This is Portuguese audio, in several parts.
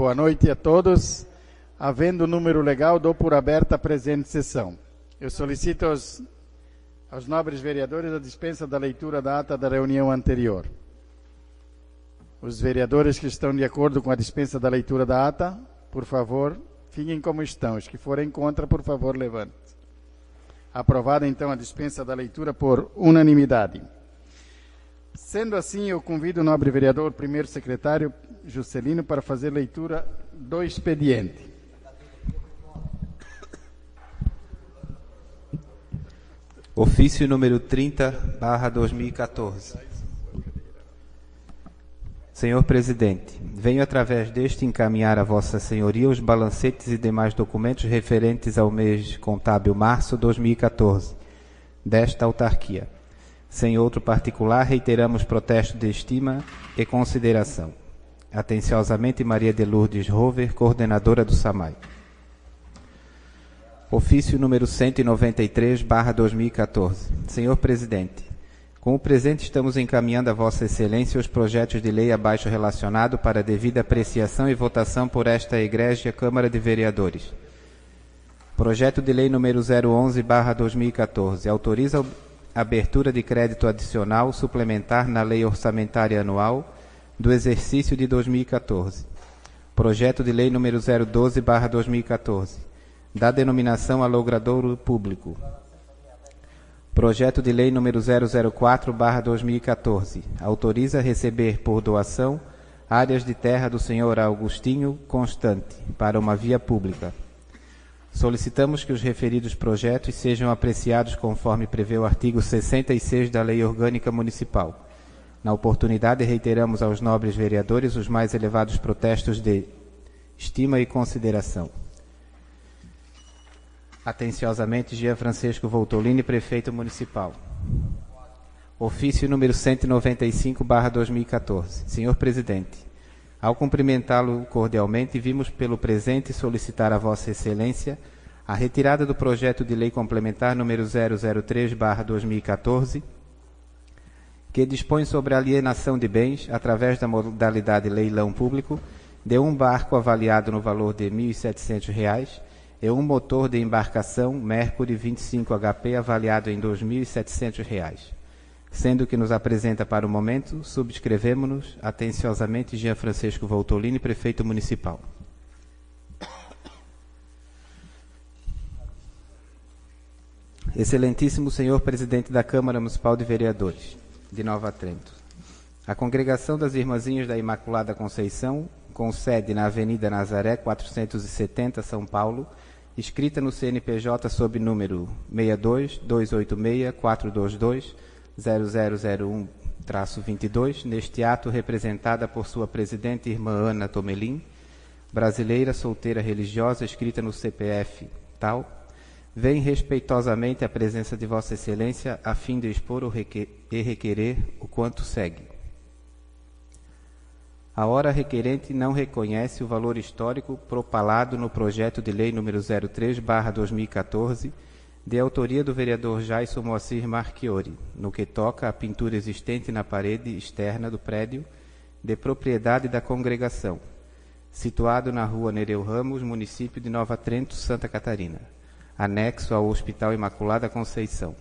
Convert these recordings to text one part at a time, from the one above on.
boa noite a todos. Havendo número legal, dou por aberta a presente sessão. Eu solicito aos nobres vereadores a dispensa da leitura da ata da reunião anterior. Os vereadores que estão de acordo com a dispensa da leitura da ata, por favor, fiquem como estão. Os que forem contra, por favor, levantem. Aprovada, então, a dispensa da leitura por unanimidade. Sendo assim, eu convido o nobre vereador, primeiro secretário Juscelino, para fazer leitura do expediente. Ofício número 30/2014. Senhor Presidente, venho através deste encaminhar a Vossa Senhoria os balancetes e demais documentos referentes ao mês contábil março 2014 desta autarquia. Sem outro particular, reiteramos protesto de estima e consideração. Atenciosamente, Maria de Lourdes Rover, coordenadora do SAMAI. Ofício número 193/2014. Senhor Presidente, com o presente estamos encaminhando a Vossa Excelência os projetos de lei abaixo relacionado para devida apreciação e votação por esta egrégia Câmara de Vereadores. Projeto de lei número 011/2014. Autoriza a abertura de crédito adicional suplementar na Lei Orçamentária Anual do exercício de 2014. Projeto de lei número 012/2014. Da denominação a logradouro público. Projeto de lei número 004/2014. Autoriza receber por doação áreas de terra do senhor Augustinho Constante para uma via pública. Solicitamos que os referidos projetos sejam apreciados conforme prevê o artigo 66 da Lei Orgânica Municipal. Na oportunidade, reiteramos aos nobres vereadores os mais elevados protestos de estima e consideração. Atenciosamente, Jean Francisco Voltolini, Prefeito Municipal. Ofício número 195/2014. Senhor Presidente, ao cumprimentá-lo cordialmente, vimos pelo presente solicitar a Vossa Excelência a retirada do projeto de lei complementar número 003/2014, que dispõe sobre a alienação de bens, através da modalidade leilão público, de um barco avaliado no valor de R$ 1.700 e um motor de embarcação Mercury 25 HP avaliado em R$ 2.700. Sendo que nos apresenta para o momento, subscrevemos-nos atenciosamente Jean Francisco Voltolini, Prefeito Municipal. Excelentíssimo Senhor Presidente da Câmara Municipal de Vereadores de Nova Trento. A Congregação das Irmãzinhas da Imaculada Conceição, com sede na Avenida Nazaré, 470, São Paulo, inscrita no CNPJ sob número 62-286-422-0001-22, neste ato representada por sua presidente, irmã Ana Tomelin, brasileira, solteira religiosa, escrita no CPF tal, vem respeitosamente a presença de Vossa Excelência a fim de expor e requerer o quanto segue. A hora requerente não reconhece o valor histórico propalado no projeto de lei número 03/2014, de autoria do vereador Jaison Moacir Marchiori, no que toca à pintura existente na parede externa do prédio de propriedade da congregação, situado na rua Nereu Ramos, município de Nova Trento, Santa Catarina, anexo ao Hospital Imaculada Conceição.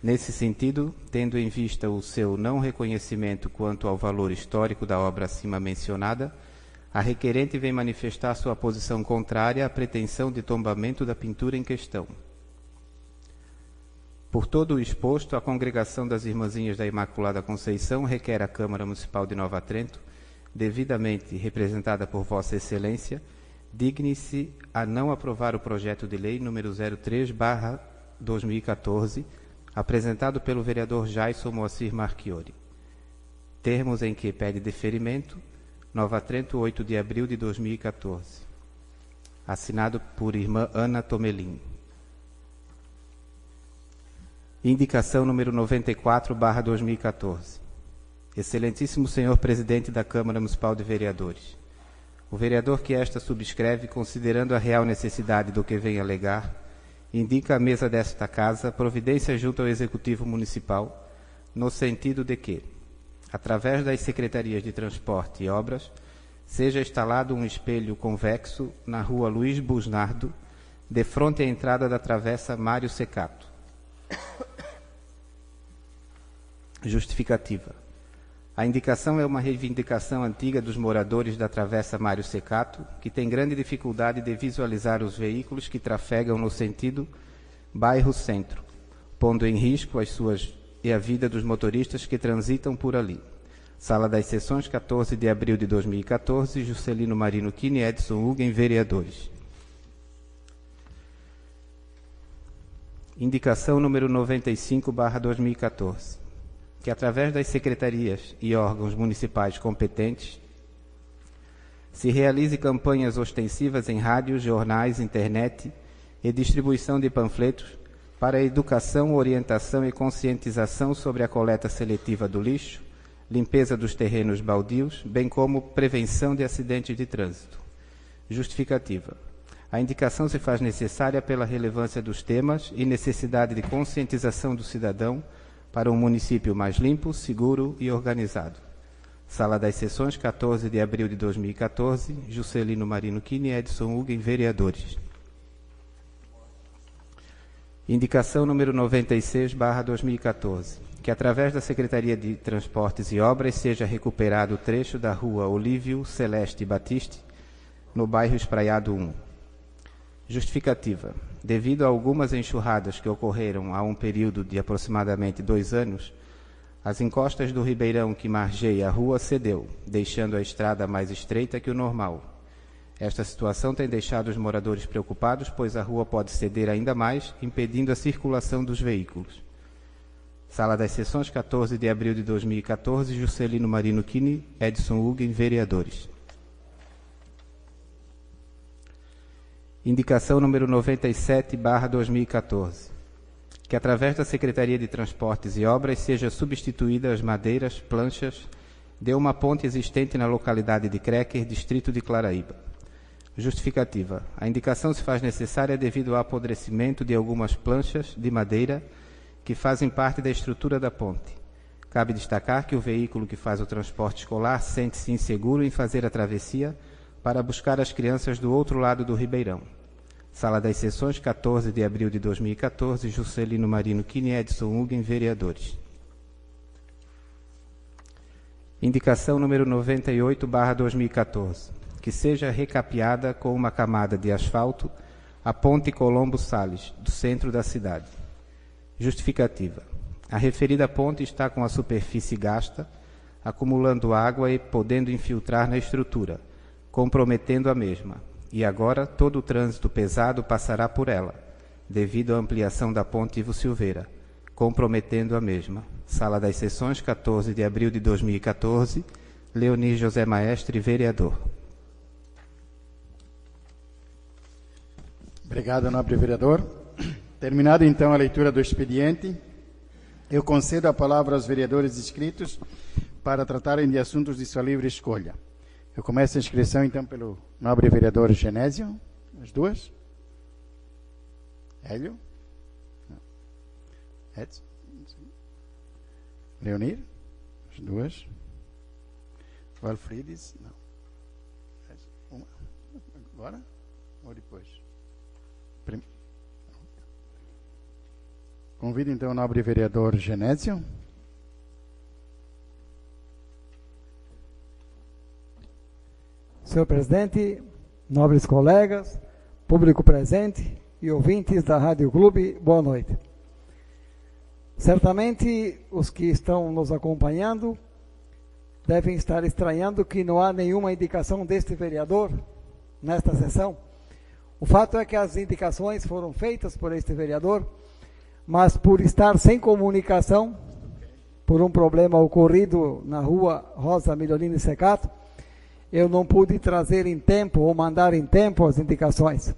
Nesse sentido, tendo em vista o seu não reconhecimento quanto ao valor histórico da obra acima mencionada, a requerente vem manifestar sua posição contrária à pretensão de tombamento da pintura em questão. Por todo o exposto, a Congregação das Irmãzinhas da Imaculada Conceição requer à Câmara Municipal de Nova Trento, devidamente representada por Vossa Excelência, digne-se a não aprovar o projeto de lei número 03/2014, apresentado pelo vereador Jaison Moacir Marchiori. Termos em que pede deferimento, Nova Trento, 8 de abril de 2014. Assinado por irmã Ana Tomelin. Indicação número 94/2014. Excelentíssimo Senhor Presidente da Câmara Municipal de Vereadores. O vereador que esta subscreve, considerando a real necessidade do que vem alegar, indica à mesa desta Casa providência junto ao Executivo Municipal, no sentido de que, através das Secretarias de Transporte e Obras, seja instalado um espelho convexo na rua Luiz Busnardo, de frente à entrada da travessa Mário Secato. Justificativa. A indicação é uma reivindicação antiga dos moradores da travessa Mário Secato, que tem grande dificuldade de visualizar os veículos que trafegam no sentido bairro-centro, pondo em risco as suas e a vida dos motoristas que transitam por ali. Sala das Sessões, 14 de abril de 2014, Juscelino Marino Kini, Edson Uguen, vereadores. Indicação número 95/2014, que através das secretarias e órgãos municipais competentes se realize campanhas ostensivas em rádios, jornais, internet e distribuição de panfletos para a educação, orientação e conscientização sobre a coleta seletiva do lixo, limpeza dos terrenos baldios, bem como prevenção de acidentes de trânsito. Justificativa. A indicação se faz necessária pela relevância dos temas e necessidade de conscientização do cidadão para um município mais limpo, seguro e organizado. Sala das Sessões, 14 de abril de 2014, Juscelino Marino Kini, Edson Uguen, vereadores. Indicação número 96/2014, que através da Secretaria de Transportes e Obras seja recuperado o trecho da rua Olívio Celeste Batiste, no bairro Espraiado 1. Justificativa. Devido a algumas enxurradas que ocorreram há um período de aproximadamente 2 anos, as encostas do ribeirão que margeia a rua cedeu, deixando a estrada mais estreita que o normal. Esta situação tem deixado os moradores preocupados, pois a rua pode ceder ainda mais, impedindo a circulação dos veículos. Sala das Sessões, 14 de abril de 2014, Juscelino Marino Kini, Edson Uguen, vereadores. Indicação número 97/2014, que através da Secretaria de Transportes e Obras seja substituída as madeiras, planchas de uma ponte existente na localidade de Crecker, distrito de Claraíba. Justificativa. A indicação se faz necessária devido ao apodrecimento de algumas planchas de madeira que fazem parte da estrutura da ponte. Cabe destacar que o veículo que faz o transporte escolar sente-se inseguro em fazer a travessia para buscar as crianças do outro lado do ribeirão. Sala das Sessões, 14 de abril de 2014, Juscelino Marino Kini, Edson Uguen, vereadores. Indicação número 98/2014, que seja recapeada com uma camada de asfalto a Ponte Colombo Salles, do centro da cidade. Justificativa. A referida ponte está com a superfície gasta, acumulando água e podendo infiltrar na estrutura, comprometendo a mesma, e agora todo o trânsito pesado passará por ela, devido à ampliação da ponte Ivo Silveira, comprometendo a mesma. Sala das Sessões, 14 de abril de 2014, Leonir José Maestre, vereador. Obrigado, nobre vereador. Terminada então a leitura do expediente, eu concedo a palavra aos vereadores inscritos para tratarem de assuntos de sua livre escolha. Eu começo a inscrição então pelo nobre vereador Genésio. As duas? Hélio? Não. Edson? Leonir? As duas? Valfrides? Não. Uma? Agora? Ou depois? Convido então o nobre vereador Genésio. Senhor presidente, nobres colegas, público presente e ouvintes da Rádio Clube, boa noite. Certamente os que estão nos acompanhando devem estar estranhando que não há nenhuma indicação deste vereador nesta sessão. O fato é que as indicações foram feitas por este vereador, mas por estar sem comunicação, por um problema ocorrido na rua Rosa Milionini Secato, eu não pude trazer em tempo ou mandar em tempo as indicações.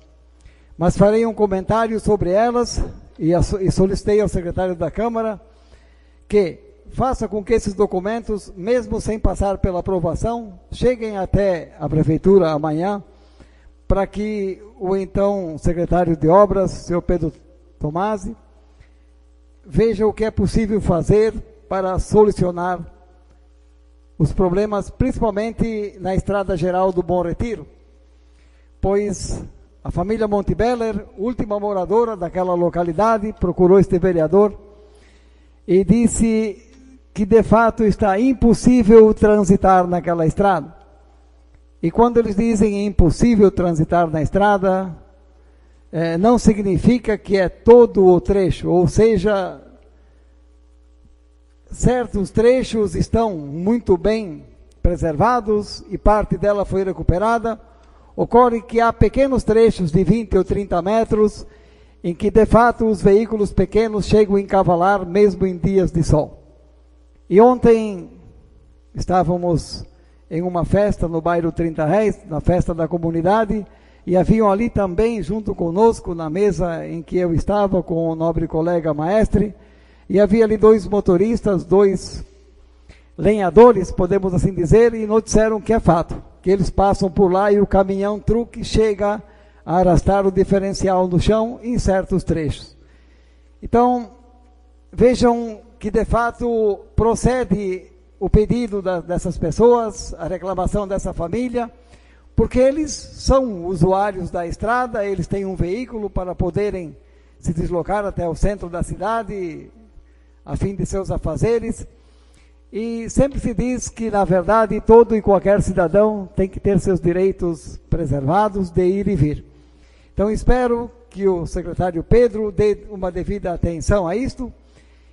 Mas farei um comentário sobre elas e solicitei ao secretário da Câmara que faça com que esses documentos, mesmo sem passar pela aprovação, cheguem até a Prefeitura amanhã, para que o então secretário de Obras, senhor Pedro Tomasi, veja o que é possível fazer para solucionar os problemas principalmente na Estrada Geral do Bom Retiro, pois a família Montebeller, última moradora daquela localidade, procurou este vereador e disse que de fato está impossível transitar naquela estrada. E quando eles dizem impossível transitar na estrada, não significa que é todo o trecho, ou seja, certos trechos estão muito bem preservados e parte dela foi recuperada. Ocorre que há pequenos trechos de 20 ou 30 metros em que de fato os veículos pequenos chegam a encavalar mesmo em dias de sol. E ontem estávamos em uma festa no bairro 30 Réis, na festa da comunidade, e haviam ali também, junto conosco, na mesa em que eu estava com o nobre colega maestre, e havia ali 2 motoristas, 2 lenhadores, podemos assim dizer, e nos disseram que é fato, que eles passam por lá e o caminhão-truque chega a arrastar o diferencial no chão em certos trechos. Então, vejam que de fato procede o pedido dessas pessoas, a reclamação dessa família, porque eles são usuários da estrada, eles têm um veículo para poderem se deslocar até o centro da cidade, a fim de seus afazeres, e sempre se diz que, na verdade, todo e qualquer cidadão tem que ter seus direitos preservados de ir e vir. Então, espero que o secretário Pedro dê uma devida atenção a isto,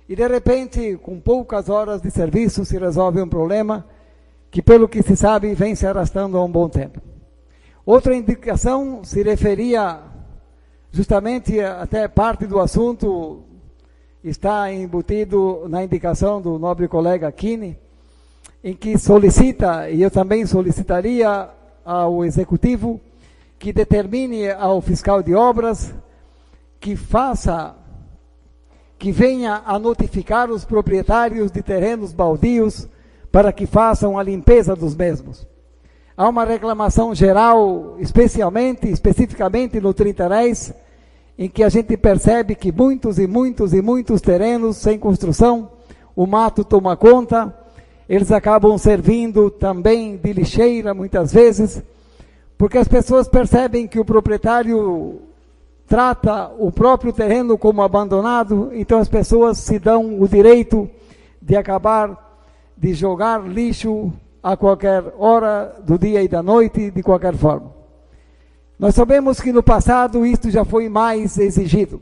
e de repente, com poucas horas de serviço, se resolve um problema que, pelo que se sabe, vem se arrastando há um bom tempo. Outra indicação se referia justamente, até parte do assunto está embutido na indicação do nobre colega Kine, em que solicita, e eu também solicitaria ao Executivo, que determine ao fiscal de obras que venha a notificar os proprietários de terrenos baldios para que façam a limpeza dos mesmos. Há uma reclamação geral, especificamente no 30 Réis, em que a gente percebe que muitos terrenos sem construção, o mato toma conta, eles acabam servindo também de lixeira muitas vezes, porque as pessoas percebem que o proprietário trata o próprio terreno como abandonado, então as pessoas se dão o direito de acabar de jogar lixo a qualquer hora do dia e da noite, de qualquer forma. Nós sabemos que no passado isto já foi mais exigido.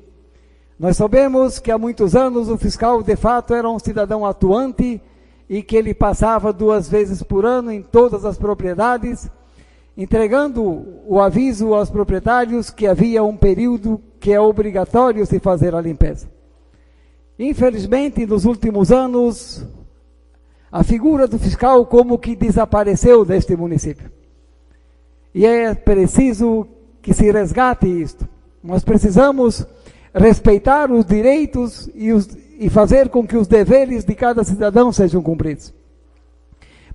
Nós sabemos que há muitos anos o fiscal de fato era um cidadão atuante e que ele passava 2 vezes por ano em todas as propriedades, entregando o aviso aos proprietários que havia um período que é obrigatório se fazer a limpeza. Infelizmente, nos últimos anos, a figura do fiscal como que desapareceu deste município. E é preciso que se resgate isto. Nós precisamos respeitar os direitos e fazer com que os deveres de cada cidadão sejam cumpridos.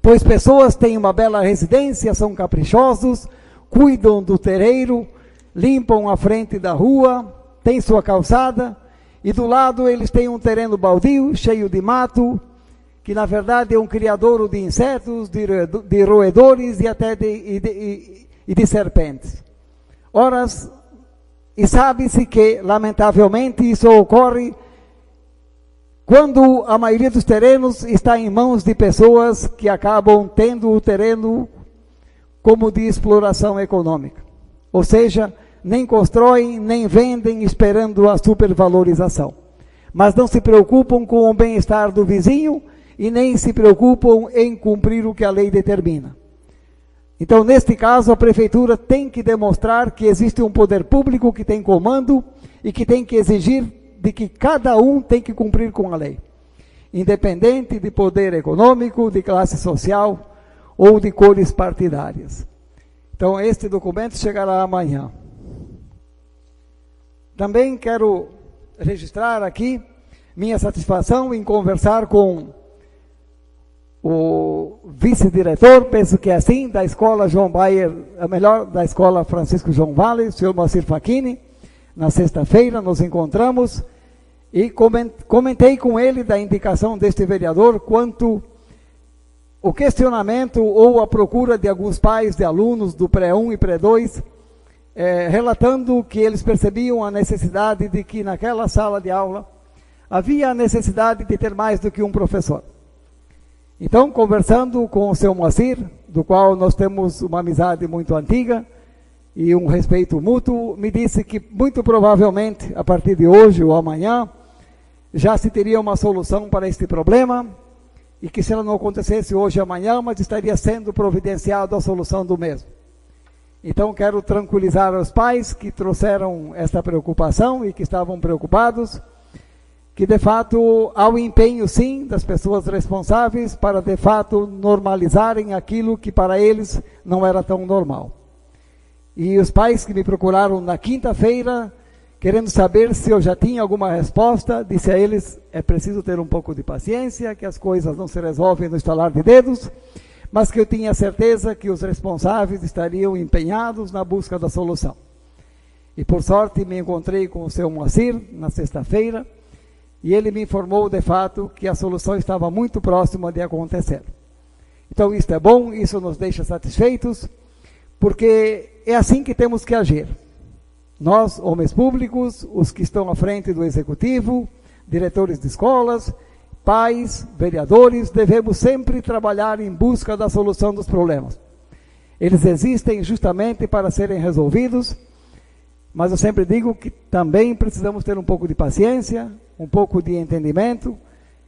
Pois pessoas têm uma bela residência, são caprichosos, cuidam do terreiro, limpam a frente da rua, têm sua calçada, e do lado eles têm um terreno baldio, cheio de mato, que na verdade é um criadouro de insetos, de roedores e até de serpentes. Ora, e sabe-se que, lamentavelmente, isso ocorre quando a maioria dos terrenos está em mãos de pessoas que acabam tendo o terreno como de exploração econômica. Ou seja, nem constroem, nem vendem esperando a supervalorização. Mas não se preocupam com o bem-estar do vizinho e nem se preocupam em cumprir o que a lei determina. Então, neste caso, a prefeitura tem que demonstrar que existe um poder público que tem comando e que tem que exigir de que cada um tem que cumprir com a lei, independente de poder econômico, de classe social ou de cores partidárias. Então, este documento chegará amanhã. Também quero registrar aqui minha satisfação em conversar com o vice-diretor, penso que é assim, da escola João Bayer, a melhor, da escola Francisco João Vale, o senhor Moacir Facchini. Na sexta-feira nos encontramos e comentei com ele da indicação deste vereador quanto o questionamento ou a procura de alguns pais de alunos do pré-1 e pré-2, relatando que eles percebiam a necessidade de que naquela sala de aula havia a necessidade de ter mais do que um professor. Então, conversando com o seu Moacir, do qual nós temos uma amizade muito antiga e um respeito mútuo, me disse que muito provavelmente, a partir de hoje ou amanhã, já se teria uma solução para este problema, e que se ela não acontecesse hoje ou amanhã, mas estaria sendo providenciado a solução do mesmo. Então, quero tranquilizar os pais que trouxeram esta preocupação e que estavam preocupados, que de fato há o empenho sim das pessoas responsáveis para de fato normalizarem aquilo que para eles não era tão normal. E os pais que me procuraram na quinta-feira, querendo saber se eu já tinha alguma resposta, disse a eles, é preciso ter um pouco de paciência, que as coisas não se resolvem no estalar de dedos, mas que eu tinha certeza que os responsáveis estariam empenhados na busca da solução. E por sorte me encontrei com o seu Moacir na sexta-feira, e ele me informou de fato que a solução estava muito próxima de acontecer. Então isto é bom, isso nos deixa satisfeitos, porque é assim que temos que agir. Nós, homens públicos, os que estão à frente do executivo, diretores de escolas, pais, vereadores, devemos sempre trabalhar em busca da solução dos problemas. Eles existem justamente para serem resolvidos, mas eu sempre digo que também precisamos ter um pouco de paciência, um pouco de entendimento,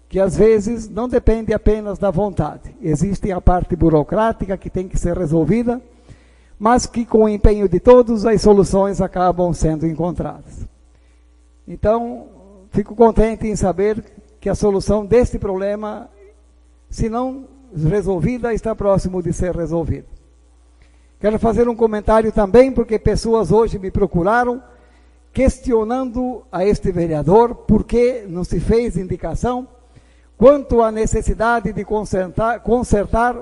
que às vezes não depende apenas da vontade. Existe a parte burocrática que tem que ser resolvida, mas que com o empenho de todos as soluções acabam sendo encontradas. Então, fico contente em saber que a solução deste problema, se não resolvida, está próximo de ser resolvida. Quero fazer um comentário também, porque pessoas hoje me procuraram, questionando a este vereador por que não se fez indicação quanto à necessidade de consertar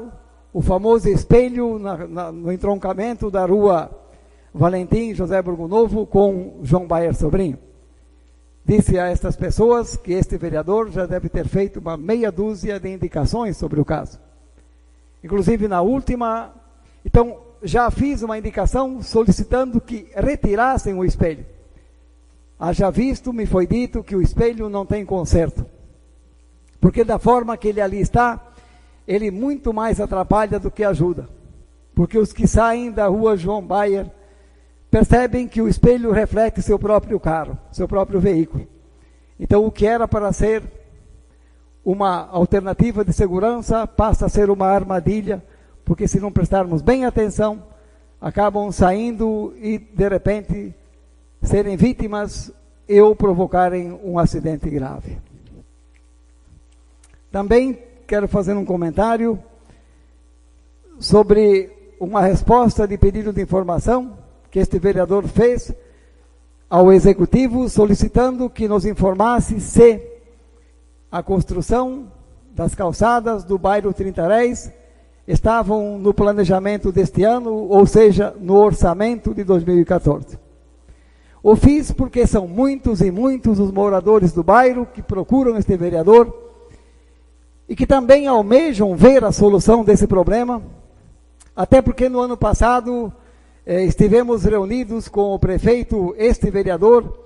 o famoso espelho no entroncamento da rua Valentim José Burgonovo com João Bayer Sobrinho. Disse a estas pessoas que este vereador já deve ter feito uma meia dúzia de indicações sobre o caso. Inclusive na última, então já fiz uma indicação solicitando que retirassem o espelho. Haja visto, me foi dito que o espelho não tem conserto, porque da forma que ele ali está, ele muito mais atrapalha do que ajuda, porque os que saem da rua João Bayer percebem que o espelho reflete seu próprio carro, seu próprio veículo. Então o que era para ser uma alternativa de segurança passa a ser uma armadilha, porque se não prestarmos bem atenção, acabam saindo e de repente serem vítimas ou provocarem um acidente grave. Também quero fazer um comentário sobre uma resposta de pedido de informação que este vereador fez ao executivo, solicitando que nos informasse se a construção das calçadas do bairro Trintaréis estavam no planejamento deste ano, ou seja, no orçamento de 2014. O fiz porque são muitos e muitos os moradores do bairro que procuram este vereador e que também almejam ver a solução desse problema, até porque no ano passado estivemos reunidos com o prefeito, este vereador,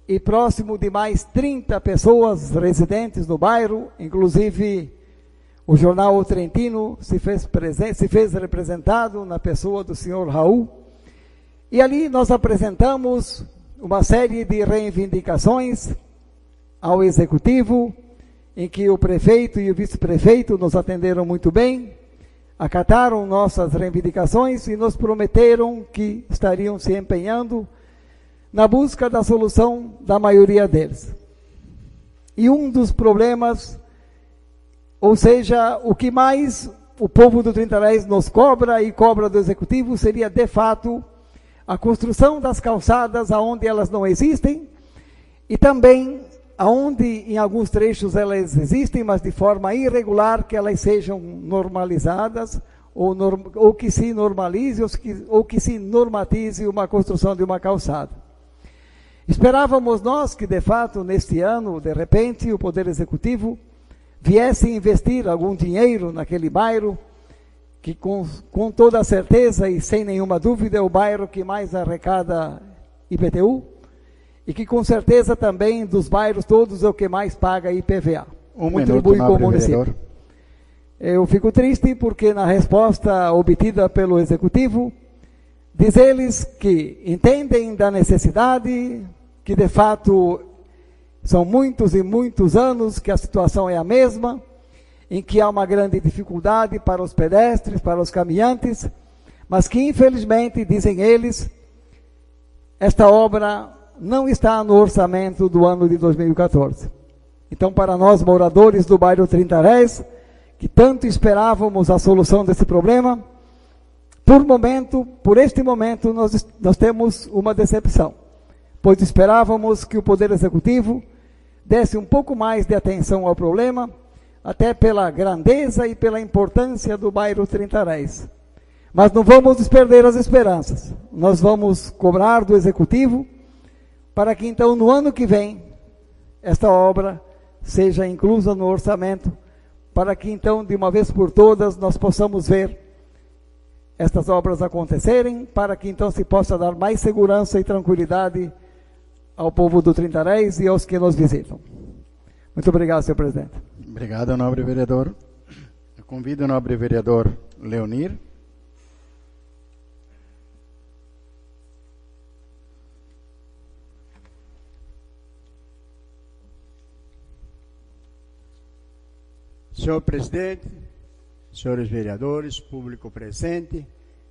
e próximo de mais 30 pessoas residentes no bairro, inclusive o jornal O Trentino se fez representado na pessoa do senhor Raul, e ali nós apresentamos uma série de reivindicações ao executivo, em que o prefeito e o vice-prefeito nos atenderam muito bem, acataram nossas reivindicações e nos prometeram que estariam se empenhando na busca da solução da maioria deles. E um dos problemas, ou seja, o que mais o povo do Trintaréis nos cobra e cobra do executivo seria, de fato, a construção das calçadas aonde elas não existem e também aonde em alguns trechos elas existem, mas de forma irregular, que elas sejam normalizadas ou que se normalize ou que se normatize uma construção de uma calçada. Esperávamos nós que, de fato, neste ano, de repente, o Poder Executivo viesse investir algum dinheiro naquele bairro, que com toda certeza e sem nenhuma dúvida é o bairro que mais arrecada IPTU, e que com certeza também dos bairros todos é o que mais paga IPVA. Contribui com o município. Eu fico triste porque na resposta obtida pelo Executivo, diz eles que entendem da necessidade, que de fato são muitos e muitos anos que a situação é a mesma, em que há uma grande dificuldade para os pedestres, para os caminhantes, mas que infelizmente, dizem eles, esta obra não está no orçamento do ano de 2014. Então, para nós moradores do bairro Trintarés, que tanto esperávamos a solução desse problema, por este momento, nós temos uma decepção, pois esperávamos que o Poder Executivo desse um pouco mais de atenção ao problema, até pela grandeza e pela importância do bairro Trintarés. Mas não vamos perder as esperanças. Nós vamos cobrar do Executivo para que então no ano que vem esta obra seja inclusa no orçamento, para que então de uma vez por todas nós possamos ver estas obras acontecerem, para que então se possa dar mais segurança e tranquilidade ao povo do Trintarés e aos que nos visitam. Muito obrigado, senhor presidente. Obrigado, nobre vereador. Eu convido o nobre vereador Leonir. Senhor presidente, senhores vereadores, público presente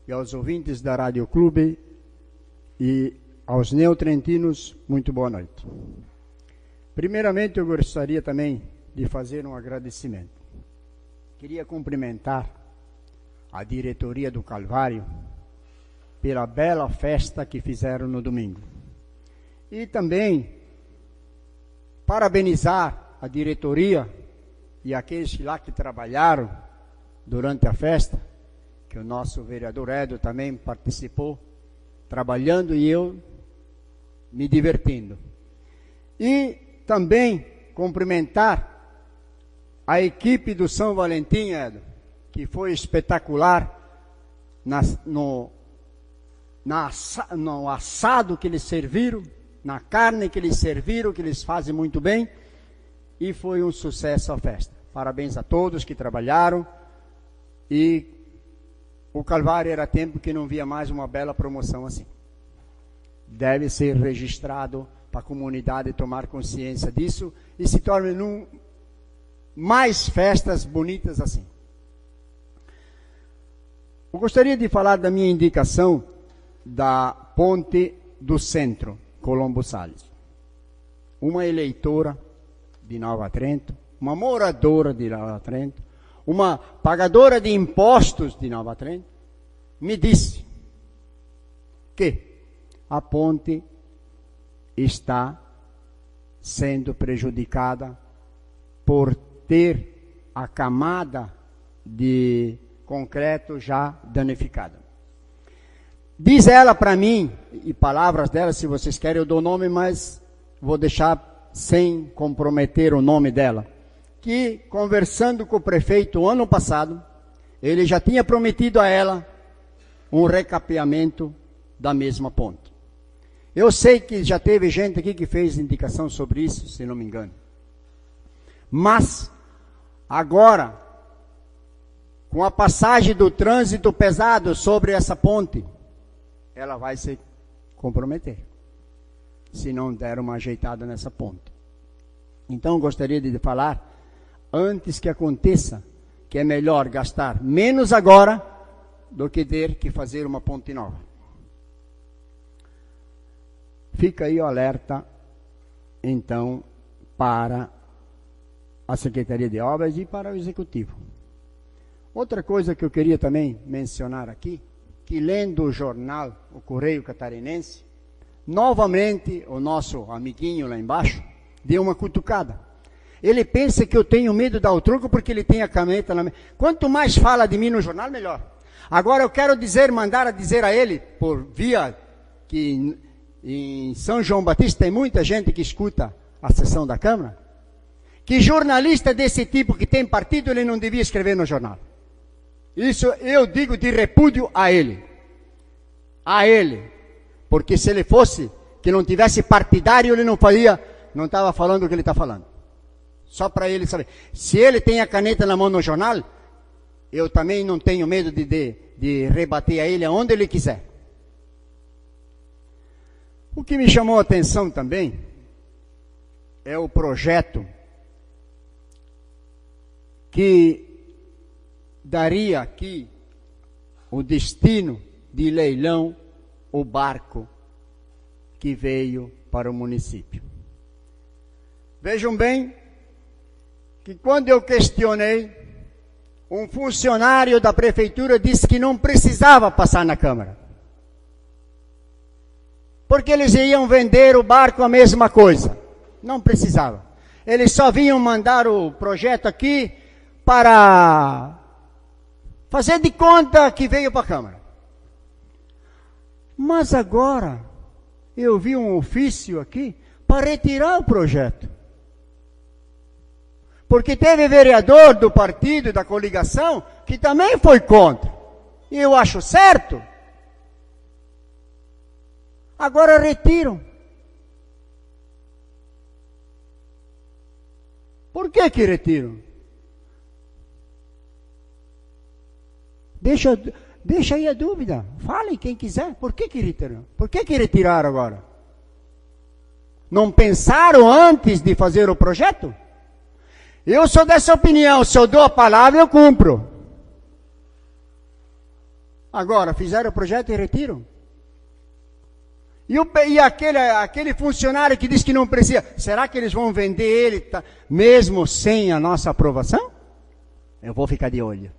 e aos ouvintes da Rádio Clube e aos neotrentinos, muito boa noite. Primeiramente, eu gostaria também de fazer um agradecimento. Queria cumprimentar a diretoria do Calvário pela bela festa que fizeram no domingo. E também parabenizar a diretoria e aqueles lá que trabalharam durante a festa, que o nosso vereador Edo também participou, trabalhando e eu me divertindo. E também cumprimentar a equipe do São Valentim, Edo, que foi espetacular no assado que eles serviram, na carne que eles serviram, que eles fazem muito bem, e foi um sucesso a festa. Parabéns a todos que trabalharam, e o Calvário era tempo que não via mais uma bela promoção assim. Deve ser registrado para a comunidade tomar consciência disso e se tornem mais festas bonitas assim. Eu gostaria de falar da minha indicação da Ponte do Centro, Colombo Salles. Uma eleitora de Nova Trento, uma moradora de Nova Trento, uma pagadora de impostos de Nova Trento, me disse que a ponte está sendo prejudicada por ter a camada de concreto já danificada. Diz ela para mim, e palavras dela, se vocês querem eu dou o nome, mas vou deixar sem comprometer o nome dela, que conversando com o prefeito ano passado, ele já tinha prometido a ela um recapeamento da mesma ponte. Eu sei que já teve gente aqui que fez indicação sobre isso, se não me engano. Mas, agora, com a passagem do trânsito pesado sobre essa ponte, ela vai se comprometer, se não der uma ajeitada nessa ponte. Então, gostaria de falar, antes que aconteça, que é melhor gastar menos agora do que ter que fazer uma ponte nova. Fica aí o alerta, então, para a Secretaria de Obras e para o Executivo. Outra coisa que eu queria também mencionar aqui, que lendo o jornal, o Correio Catarinense, novamente o nosso amiguinho lá embaixo deu uma cutucada. Ele pensa que eu tenho medo de dar o troco porque ele tem a caneta na mão. Quanto mais fala de mim no jornal, melhor. Agora eu quero mandar a dizer a ele, por via que em São João Batista tem muita gente que escuta a sessão da Câmara, que jornalista desse tipo que tem partido, ele não devia escrever no jornal. Isso eu digo de repúdio a ele. A ele. Porque se ele fosse, que não tivesse partidário, ele não estava falando o que ele está falando. Só para ele saber. Se ele tem a caneta na mão no jornal, eu também não tenho medo de rebater a ele aonde ele quiser. O que me chamou a atenção também é o projeto que daria aqui o destino de leilão o barco que veio para o município. Vejam bem que quando eu questionei, um funcionário da prefeitura disse que não precisava passar na Câmara. Porque eles iam vender o barco a mesma coisa. Não precisava. Eles só vinham mandar o projeto aqui para fazer de conta que veio para a Câmara. Mas agora, eu vi um ofício aqui para retirar o projeto. Porque teve vereador do partido, da coligação, que também foi contra. E eu acho certo. Agora retiram. Por que retiram? Deixa aí a dúvida. Falem quem quiser. Por que retiram? Por que retiraram agora? Não pensaram antes de fazer o projeto? Eu sou dessa opinião. Se eu dou a palavra, eu cumpro. Agora, fizeram o projeto e retiram. E aquele funcionário que diz que não precisa, será que eles vão vender ele mesmo sem a nossa aprovação? Eu vou ficar de olho.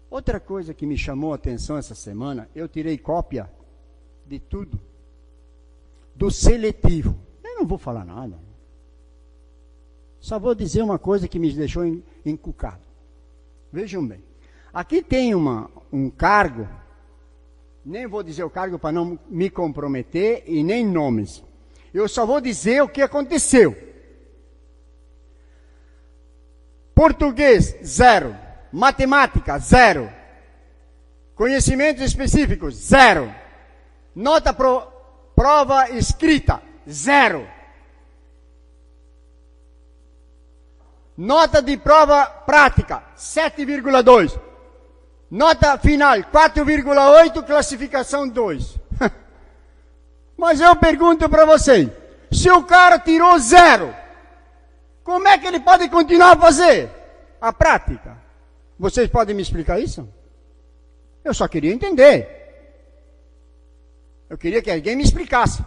Outra coisa que me chamou a atenção essa semana, eu tirei cópia de tudo. Do seletivo. Eu não vou falar nada. Só vou dizer uma coisa que me deixou encucado. Vejam bem. Aqui tem um cargo. Nem vou dizer o cargo para não me comprometer e nem nomes. Eu só vou dizer o que aconteceu. Português, 0. Matemática, 0. Conhecimentos específicos, 0. Nota prova escrita, 0. Nota de prova prática, 7,2. Nota final, 4,8, classificação 2. Mas eu pergunto para vocês, se o cara tirou 0, como é que ele pode continuar a fazer a prática? Vocês podem me explicar isso? Eu só queria entender. Eu queria que alguém me explicasse.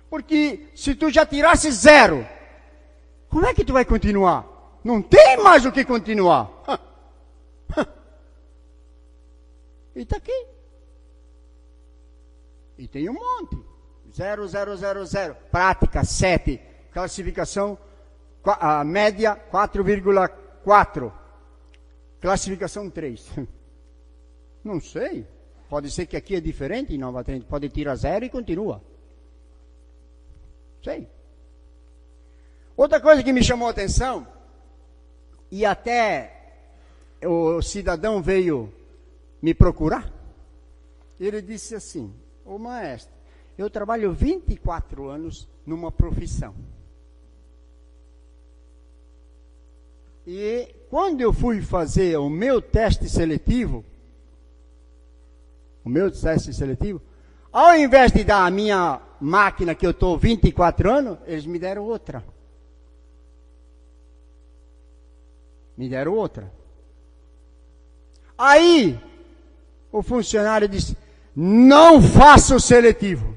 Porque se tu já tirasse 0, como é que tu vai continuar? Não tem mais o que continuar. E está aqui. E tem um monte. 0, 0, 0, 0. Prática, 7. Classificação, a média, 4,4. Classificação 3. Não sei. Pode ser que aqui é diferente em Nova Trento. Pode tirar 0 e continua. Sei. Outra coisa que me chamou a atenção, e até o cidadão veio me procurar, ele disse assim: ô maestro, eu trabalho 24 anos numa profissão. E quando eu fui fazer o meu teste seletivo, ao invés de dar a minha máquina que eu estou 24 anos, eles me deram outra. Aí, o funcionário disse: não faça o seletivo.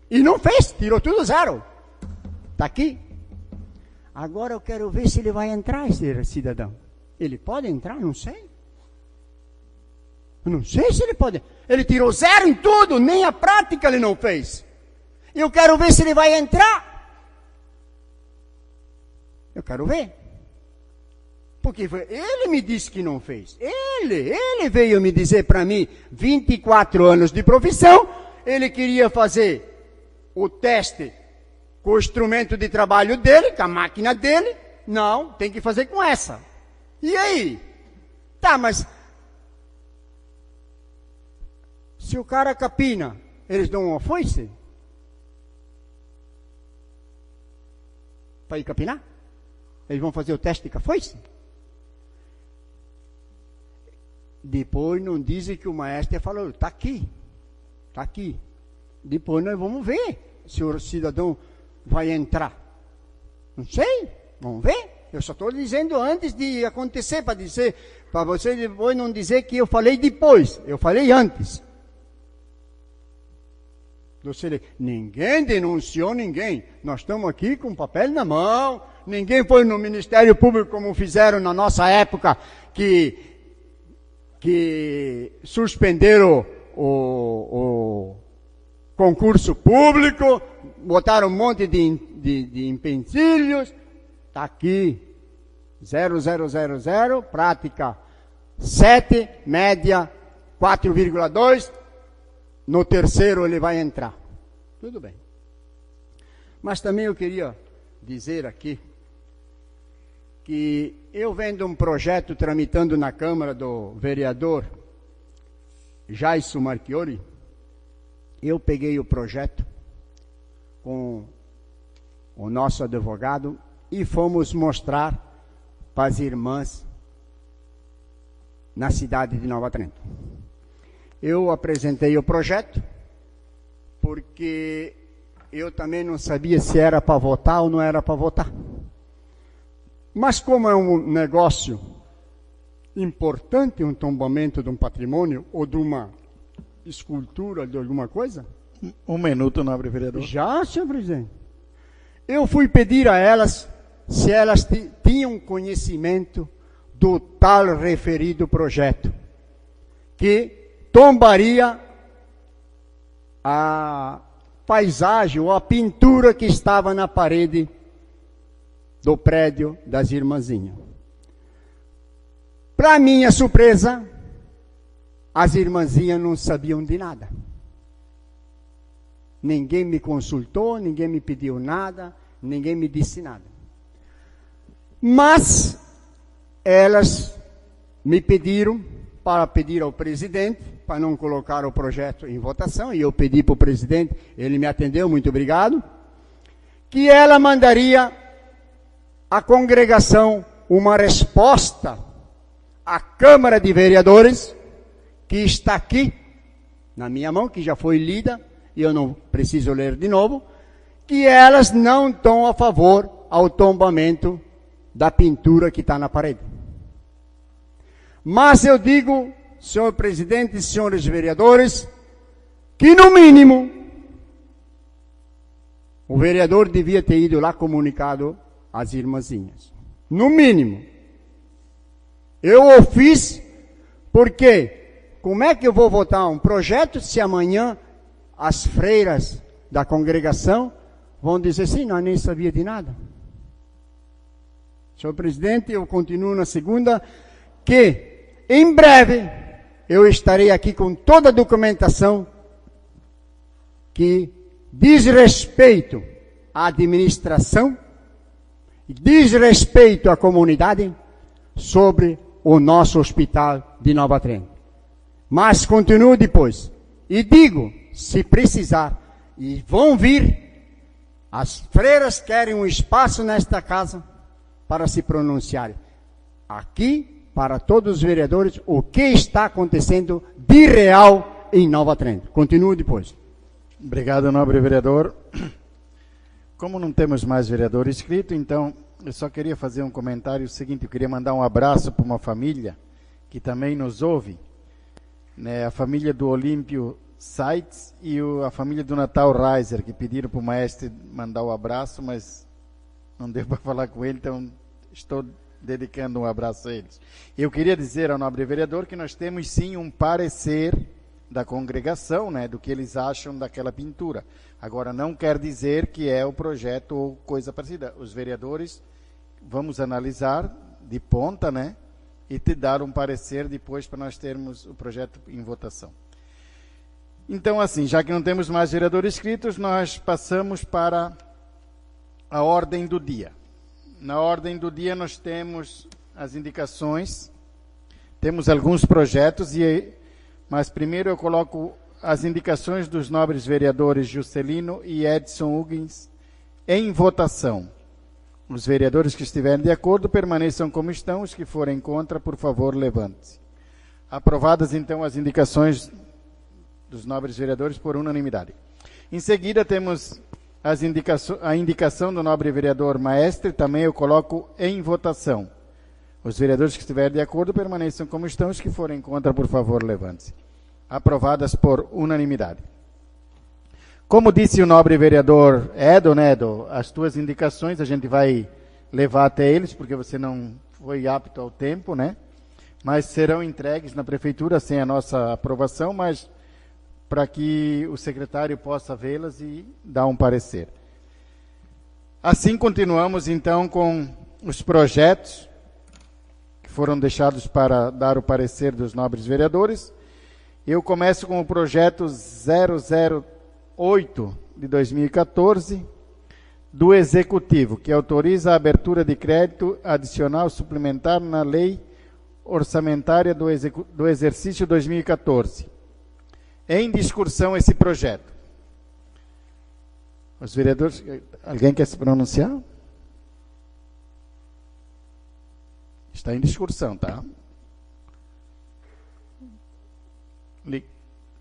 E não fez, tirou tudo 0. Está aqui. Agora eu quero ver se ele vai entrar, esse cidadão. Ele pode entrar? Não sei. Eu não sei se ele pode. Ele tirou 0 em tudo, nem a prática ele não fez. Eu quero ver se ele vai entrar. Eu quero ver. Porque ele me disse que não fez. Ele veio me dizer para mim, 24 anos de profissão, ele queria fazer o teste com o instrumento de trabalho dele, com a máquina dele. Não, tem que fazer com essa. E aí? Tá, mas se o cara capina, eles dão uma foice para ir capinar? Eles vão fazer o teste com a foice? Depois não dizem que o maestro falou, está aqui. Está aqui. Depois nós vamos ver se o cidadão vai entrar. Não sei, vamos ver. Eu só estou dizendo antes de acontecer, para você depois não dizer que eu falei depois. Eu falei antes. Ninguém denunciou ninguém. Nós estamos aqui com papel na mão. Ninguém foi no Ministério Público como fizeram na nossa época, que suspenderam o concurso público, botaram um monte de empecilhos. Está aqui, 0000, prática 7, média 4,2, no terceiro ele vai entrar. Tudo bem. Mas também eu queria dizer aqui, que eu vendo um projeto tramitando na Câmara do vereador Jaisso Marchiori, eu peguei o projeto com o nosso advogado e fomos mostrar para as irmãs na cidade de Nova Trento. Eu apresentei o projeto porque eu também não sabia se era para votar ou não era para votar. Mas como é um negócio importante, um tombamento de um patrimônio ou de uma escultura de alguma coisa... Um minuto, nobre vereador. Já, senhor presidente. Eu fui pedir a elas se elas tinham conhecimento do tal referido projeto, que tombaria a paisagem ou a pintura que estava na parede do prédio das irmãzinhas. Para minha surpresa, as irmãzinhas não sabiam de nada. Ninguém me consultou, ninguém me pediu nada, ninguém me disse nada. Mas elas me pediram para pedir ao presidente, para não colocar o projeto em votação, e eu pedi para o presidente, ele me atendeu, muito obrigado, que ela mandaria à congregação uma resposta à Câmara de Vereadores, que está aqui, na minha mão, que já foi lida, e eu não preciso ler de novo, que elas não estão a favor ao tombamento da pintura que está na parede. Mas eu digo, senhor presidente e senhores vereadores, que no mínimo, o vereador devia ter ido lá comunicado às irmãzinhas. No mínimo. Eu o fiz porque, como é que eu vou votar um projeto se amanhã as freiras da congregação vão dizer assim, nós nem sabia de nada. Senhor presidente, eu continuo na segunda, que em breve eu estarei aqui com toda a documentação que diz respeito à administração, diz respeito à comunidade sobre o nosso hospital de Nova Trento. Mas continuo depois. E digo, se precisar, e vão vir, as freiras querem um espaço nesta casa para se pronunciarem. Aqui, para todos os vereadores, o que está acontecendo de real em Nova Trento. Continuo depois. Obrigado, nobre vereador. Como não temos mais vereador inscrito, então eu só queria fazer um comentário seguinte. Eu queria mandar um abraço para uma família que também nos ouve, né, a família do Olímpio Sites e a família do Natal Reiser, que pediram para o maestro mandar o abraço, mas não deu para falar com ele, então estou dedicando um abraço a eles. Eu queria dizer ao nobre vereador que nós temos sim um parecer da congregação, né, do que eles acham daquela pintura. Agora, não quer dizer que é o projeto ou coisa parecida. Os vereadores vamos analisar de ponta, né, e te dar um parecer depois para nós termos o projeto em votação. Então, assim, já que não temos mais vereadores inscritos, nós passamos para a ordem do dia. Na ordem do dia nós temos as indicações, temos alguns projetos, mas primeiro eu coloco as indicações dos nobres vereadores Juscelino e Edson Huggins em votação. Os vereadores que estiverem de acordo permaneçam como estão, os que forem contra, por favor, levante-se. Aprovadas, então, as indicações dos nobres vereadores por unanimidade. Em seguida, temos a indicação do nobre vereador Maestre, também eu coloco em votação. Os vereadores que estiverem de acordo permaneçam como estão, os que forem contra, por favor, levante-se. Aprovadas por unanimidade. Como disse o nobre vereador Edo, as tuas indicações a gente vai levar até eles, porque você não foi apto ao tempo, né? Mas serão entregues na prefeitura sem a nossa aprovação, mas para que o secretário possa vê-las e dar um parecer. Assim continuamos então com os projetos que foram deixados para dar o parecer dos nobres vereadores. Eu começo com o projeto 008 de 2014 do Executivo, que autoriza a abertura de crédito adicional suplementar na lei orçamentária do exercício 2014. Em discussão esse projeto. Os vereadores, alguém quer se pronunciar? Está em discussão, tá?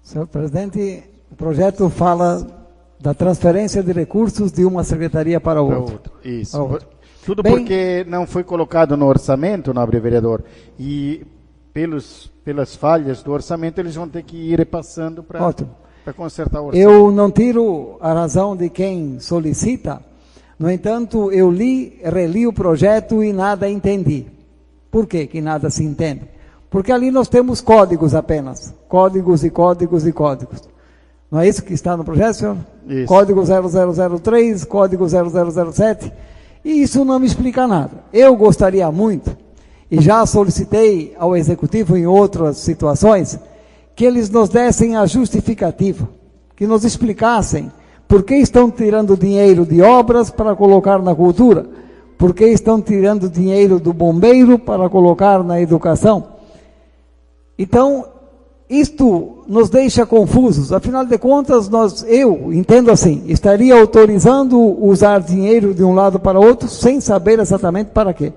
Senhor presidente, o projeto fala da transferência de recursos de uma secretaria para outra. Isso. Tudo porque não foi colocado no orçamento, nobre vereador, e pelas falhas do orçamento eles vão ter que ir repassando para consertar o orçamento. Eu não tiro a razão de quem solicita, no entanto, eu reli o projeto e nada entendi. Por que nada se entende? Porque ali nós temos códigos apenas. Códigos e códigos e códigos. Não é isso que está no projeto, senhor? Isso. Código 0003, código 0007. E isso não me explica nada. Eu gostaria muito, e já solicitei ao Executivo em outras situações, que eles nos dessem a justificativa, que nos explicassem por que estão tirando dinheiro de obras para colocar na cultura, por que estão tirando dinheiro do bombeiro para colocar na educação. Então, isto nos deixa confusos. Afinal de contas, eu entendo assim, estaria autorizando usar dinheiro de um lado para outro sem saber exatamente para quê.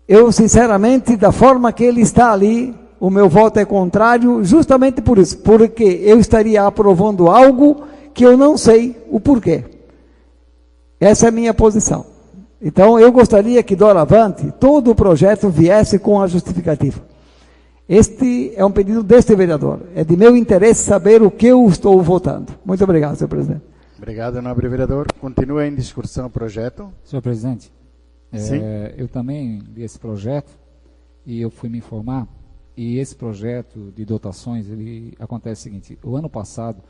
Eu, sinceramente, da forma que ele está ali, o meu voto é contrário, justamente por isso, porque eu estaria aprovando algo que eu não sei o porquê. Essa é a minha posição. Então, eu gostaria que, doravante, todo o projeto viesse com a justificativa. Este é um pedido deste vereador. É de meu interesse saber o que eu estou votando. Muito obrigado, senhor presidente. Obrigado, nobre vereador. Continua em discussão o projeto. Senhor presidente, eu também li esse projeto e eu fui me informar. E esse projeto de dotações, ele acontece o seguinte: o ano passado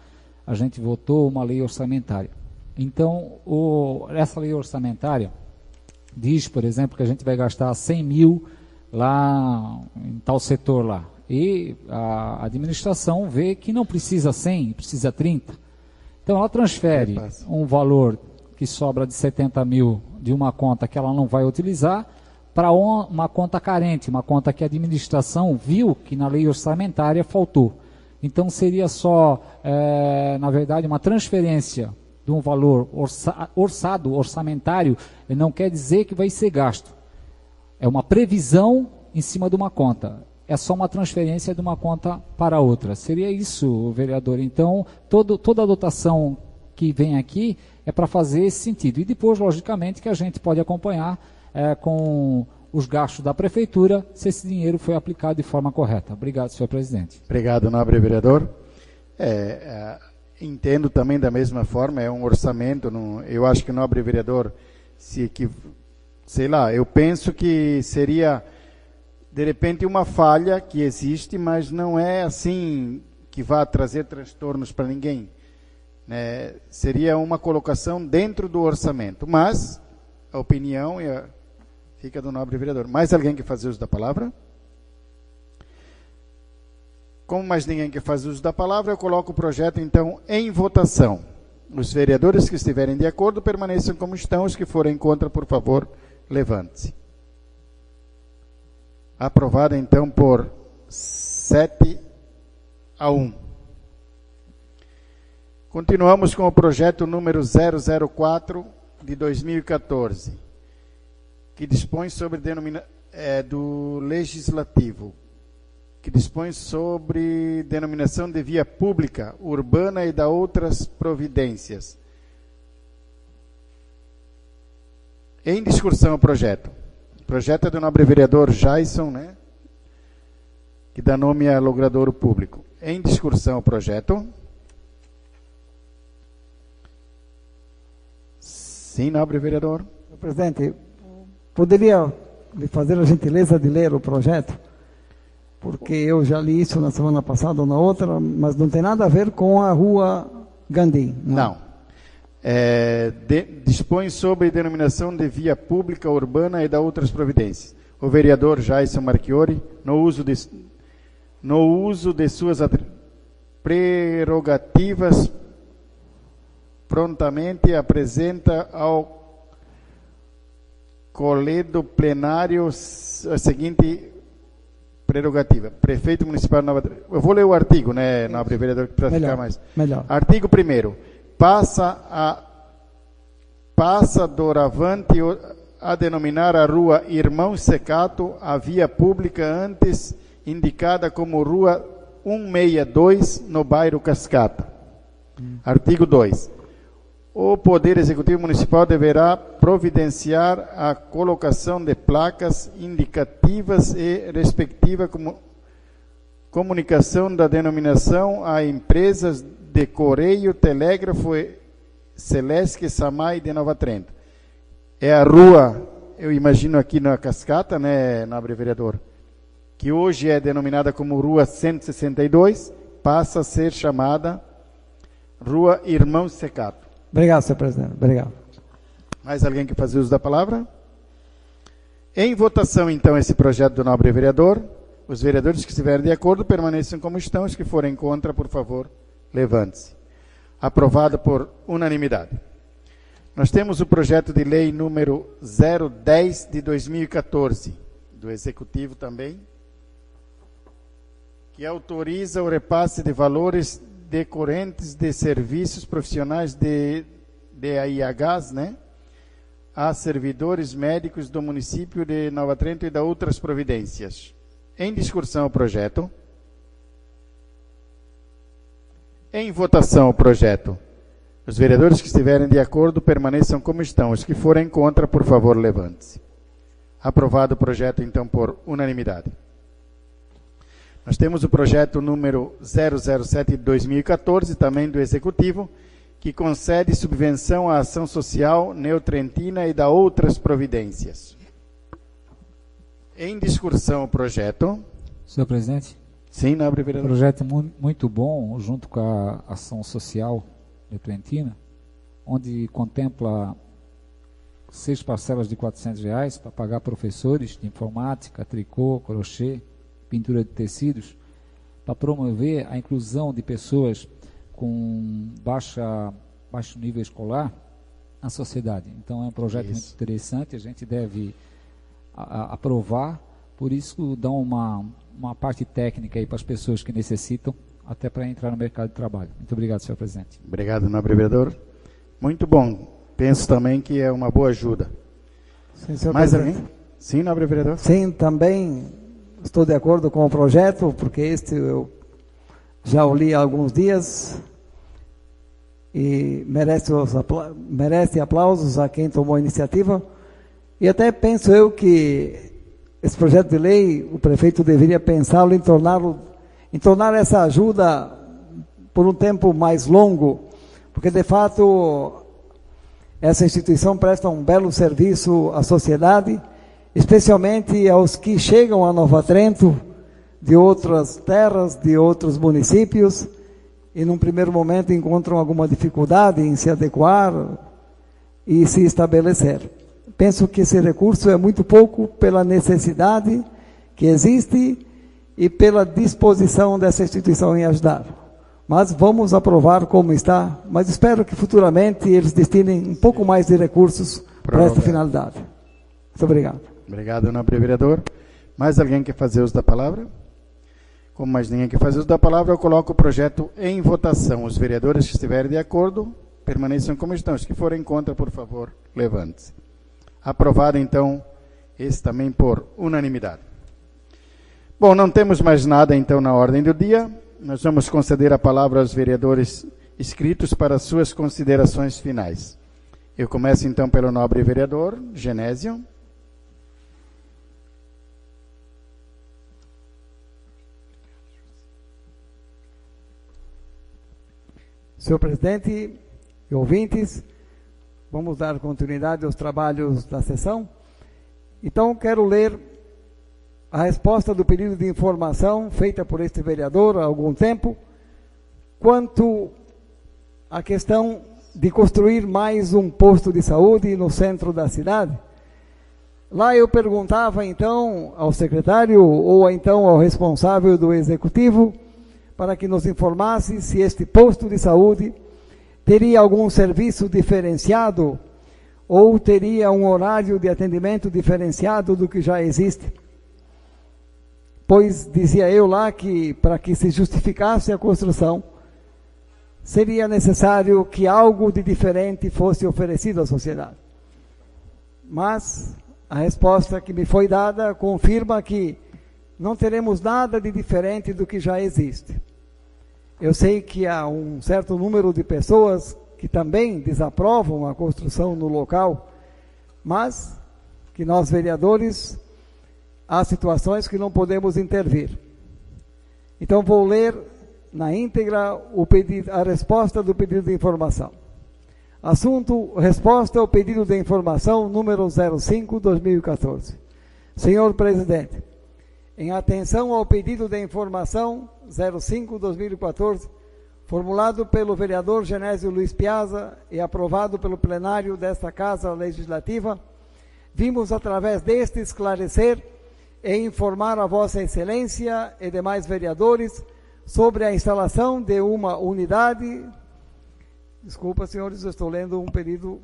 a gente votou uma lei orçamentária. Então, essa lei orçamentária diz, por exemplo, que a gente vai gastar 100 mil lá em tal setor lá. E a administração vê que não precisa 100, precisa 30. Então, ela transfere um valor que sobra de 70 mil de uma conta que ela não vai utilizar para uma conta carente, uma conta que a administração viu que na lei orçamentária faltou. Então, seria só, na verdade, uma transferência de um valor orçamentário, não quer dizer que vai ser gasto. É uma previsão em cima de uma conta. É só uma transferência de uma conta para outra. Seria isso, vereador. Então, toda a dotação que vem aqui é para fazer esse sentido. E depois, logicamente, que a gente pode acompanhar com os gastos da prefeitura, se esse dinheiro foi aplicado de forma correta. Obrigado, senhor presidente. Obrigado, nobre vereador. Entendo também da mesma forma, é um orçamento. Eu acho que o nobre vereador, eu penso que seria, de repente, uma falha que existe, mas não é assim que vai trazer transtornos para ninguém. Seria uma colocação dentro do orçamento, mas a opinião fica do nobre vereador. Mais alguém quer fazer uso da palavra? Como mais ninguém quer fazer uso da palavra, eu coloco o projeto, então, em votação. Os vereadores que estiverem de acordo permaneçam como estão. Os que forem contra, por favor, levante-se. Aprovada então por 7-1. Continuamos com o projeto número 004 de 2014, que dispõe sobre do Legislativo, que dispõe sobre denominação de via pública, urbana e da outras providências. Em discussão o projeto. O projeto é do nobre vereador Jason, né, que dá nome a logradouro público. Em discussão o projeto. Sim, nobre vereador. Presidente, poderia me fazer a gentileza de ler o projeto? Porque eu já li isso na semana passada ou na outra, mas não tem nada a ver com a rua Gandim. Não. Dispõe sobre denominação de via pública urbana e da outras providências. O vereador Jason Marchiori, no uso de suas prerrogativas, prontamente apresenta ao coledo plenário a seguinte prerrogativa. Prefeito Municipal de Nova Trento. Eu vou ler o artigo, né, nobre vereador, para ficar mais. Melhor. Artigo 1º. Passa doravante a denominar a rua Irmão Secato a via pública antes indicada como rua 162 no bairro Cascata. Artigo 2. O Poder Executivo Municipal deverá providenciar a colocação de placas indicativas e respectiva comunicação da denominação a empresas de Correio, Telégrafo e Celesc Samai de Nova Trento. É a rua, eu imagino aqui na Cascata, né, nobre vereador, que hoje é denominada como Rua 162, passa a ser chamada Rua Irmão Secato. Obrigado, senhor presidente. Obrigado. Mais alguém que faz uso da palavra? Em votação, então, esse projeto do nobre vereador. Os vereadores que estiverem de acordo permaneçam como estão. Os que forem contra, por favor, levante-se. Aprovado por unanimidade. Nós temos o projeto de lei número 010 de 2014, do Executivo também, que autoriza o repasse de valores decorrentes de serviços profissionais de AIHs, né, a servidores médicos do município de Nova Trento e da outras providências. Em discussão o projeto. Em votação o projeto. Os vereadores que estiverem de acordo permaneçam como estão. Os que forem contra, por favor, levante-se. Aprovado o projeto, então, por unanimidade. Nós temos o projeto número 007 de 2014, também do Executivo, que concede subvenção à ação social neotrentina e da outras providências. Em discussão o projeto. Senhor presidente? Sim, nobre vereador. Projeto muito bom, junto com a ação social neotrentina, onde contempla 6 parcelas de R$400 para pagar professores de informática, tricô, crochê, pintura de tecidos, para promover a inclusão de pessoas com baixo nível escolar na sociedade. Então é um projeto muito interessante, a gente deve aprovar, por isso dá uma parte técnica aí para as pessoas que necessitam, até para entrar no mercado de trabalho. Muito obrigado, senhor presidente. Obrigado, nobre vereador. Muito bom. Penso também que é uma boa ajuda. Sim, senhor Mais presidente. alguém? Sim, nobre vereador. Sim, também estou de acordo com o projeto, porque este eu já o li há alguns dias e merece aplausos a quem tomou a iniciativa. E até penso eu que esse projeto de lei, o prefeito deveria pensá-lo em tornar essa ajuda por um tempo mais longo, porque de fato essa instituição presta um belo serviço à sociedade, especialmente aos que chegam a Nova Trento de outras terras, de outros municípios, e num primeiro momento encontram alguma dificuldade em se adequar e se estabelecer. Penso que esse recurso é muito pouco pela necessidade que existe e pela disposição dessa instituição em ajudar. mas vamos aprovar como está, mas espero que futuramente eles destinem um pouco mais de recursos para esta finalidade. Muito obrigado. Obrigado, nobre vereador. Mais alguém quer fazer uso da palavra? Como mais ninguém quer fazer uso da palavra, eu coloco o projeto em votação. Os vereadores que estiverem de acordo, permaneçam como estão. Os que forem contra, por favor, levante-se. Aprovado, então, esse também por unanimidade. Bom, não temos mais nada, então, na ordem do dia. Nós vamos conceder a palavra aos vereadores inscritos para suas considerações finais. Eu começo, então, pelo nobre vereador Genésio. Senhor presidente e ouvintes, vamos dar continuidade aos trabalhos da sessão. Então, quero ler a resposta do pedido de informação feita por este vereador há algum tempo, quanto à questão de construir mais um posto de saúde no centro da cidade. Lá eu perguntava, então, ao secretário ou então ao responsável do executivo, para que nos informasse se este posto de saúde teria algum serviço diferenciado ou teria um horário de atendimento diferenciado do que já existe. Pois dizia eu lá que para que se justificasse a construção, seria necessário que algo de diferente fosse oferecido à sociedade. Mas a resposta que me foi dada confirma que não teremos nada de diferente do que já existe. Eu sei que há um certo número de pessoas que também desaprovam a construção no local, mas que nós vereadores, há situações que não podemos intervir. Então vou ler na íntegra a resposta do pedido de informação. Assunto: resposta ao pedido de informação número 05/2014. Senhor presidente, em atenção ao pedido de informação 05/2014, formulado pelo vereador Genésio Luiz Piazza e aprovado pelo plenário desta Casa Legislativa, vimos através deste esclarecer e informar a Vossa Excelência e demais vereadores sobre a instalação de uma unidade. Desculpa, senhores, eu estou lendo um pedido.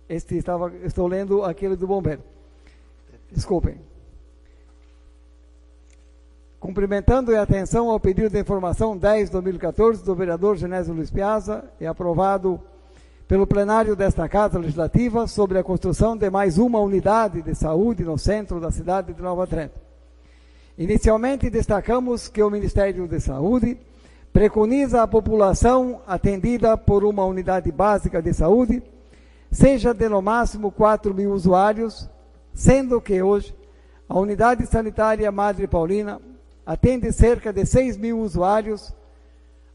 Estou lendo aquele do bombeiro. Desculpem. Cumprimentando em atenção ao pedido de informação 10/2014 do vereador Genésio Luiz Piazza e aprovado pelo plenário desta Casa Legislativa sobre a construção de mais uma unidade de saúde no centro da cidade de Nova Trento. Inicialmente, destacamos que o Ministério da Saúde preconiza a população atendida por uma unidade básica de saúde, seja de no máximo 4.000 usuários, sendo que hoje a Unidade Sanitária Madre Paulina atende cerca de 6.000 usuários.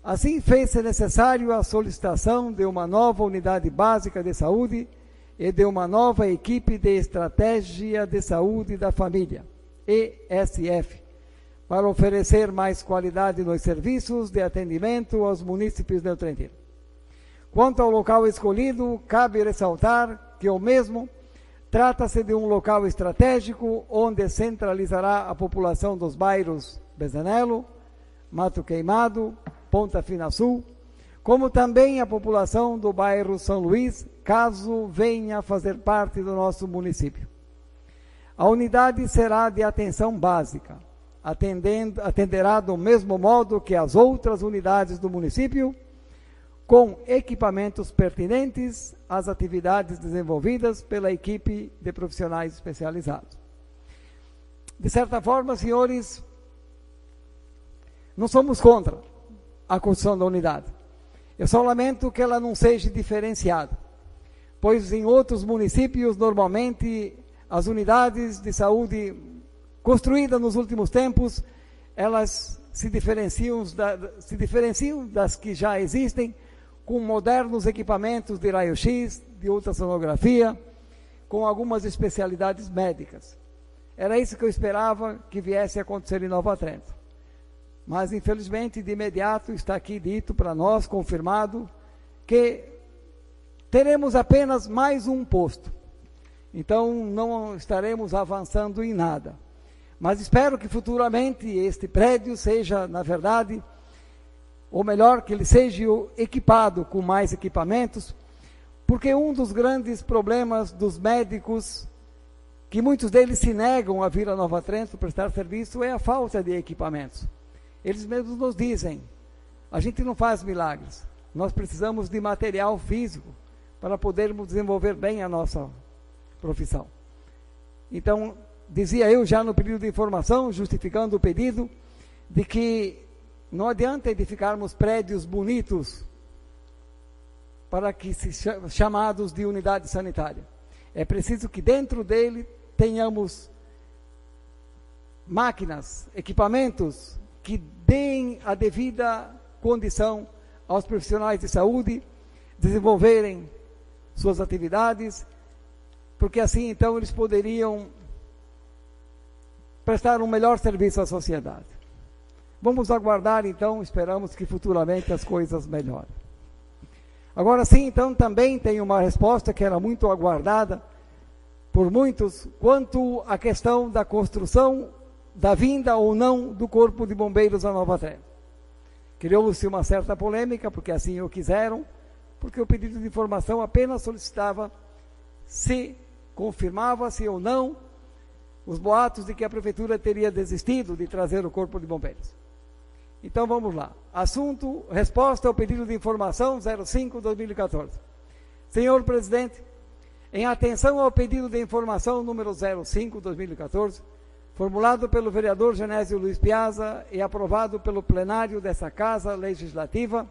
Assim, fez-se necessário a solicitação de uma nova unidade básica de saúde e de uma nova equipe de estratégia de saúde da família, ESF, para oferecer mais qualidade nos serviços de atendimento aos munícipes neotrentinos. Quanto ao local escolhido, cabe ressaltar que o mesmo trata-se de um local estratégico onde centralizará a população dos bairros Bezanello, Mato Queimado, Ponta Fina Sul, como também a população do bairro São Luís, caso venha a fazer parte do nosso município. A unidade será de atenção básica, atenderá do mesmo modo que as outras unidades do município, com equipamentos pertinentes às atividades desenvolvidas pela equipe de profissionais especializados. De certa forma, senhores, não somos contra a construção da unidade. Eu só lamento que ela não seja diferenciada, pois em outros municípios, normalmente, as unidades de saúde construídas nos últimos tempos, elas se diferenciam das que já existem, com modernos equipamentos de raio-x, de ultrassonografia, com algumas especialidades médicas. Era isso que eu esperava que viesse a acontecer em Nova Trento. Mas, infelizmente, de imediato está aqui dito para nós, confirmado, que teremos apenas mais um posto. Então, não estaremos avançando em nada. Mas espero que futuramente este prédio seja, na verdade, ou melhor, que ele seja equipado com mais equipamentos, porque um dos grandes problemas dos médicos, que muitos deles se negam a vir a Nova Trento prestar serviço, é a falta de equipamentos. Eles mesmos nos dizem, a gente não faz milagres, nós precisamos de material físico para podermos desenvolver bem a nossa profissão. Então, dizia eu já no pedido de informação, justificando o pedido, de que não adianta edificarmos prédios bonitos para que se chamados de unidade sanitária. É preciso que dentro dele tenhamos máquinas, equipamentos que deem a devida condição aos profissionais de saúde desenvolverem suas atividades, porque assim então eles poderiam prestar um melhor serviço à sociedade. Vamos aguardar então, esperamos que futuramente as coisas melhorem. Agora sim, então também tem uma resposta que era muito aguardada por muitos, quanto à questão da construção, da vinda ou não do Corpo de Bombeiros a Nova Trento. Criou-se uma certa polêmica, porque assim o quiseram, porque o pedido de informação apenas solicitava se confirmava-se ou não os boatos de que a Prefeitura teria desistido de trazer o Corpo de Bombeiros. Então vamos lá. Assunto, resposta ao pedido de informação 05/2014. Senhor Presidente, em atenção ao pedido de informação número 05/2014, formulado pelo vereador Genésio Luiz Piazza e aprovado pelo plenário dessa Casa Legislativa,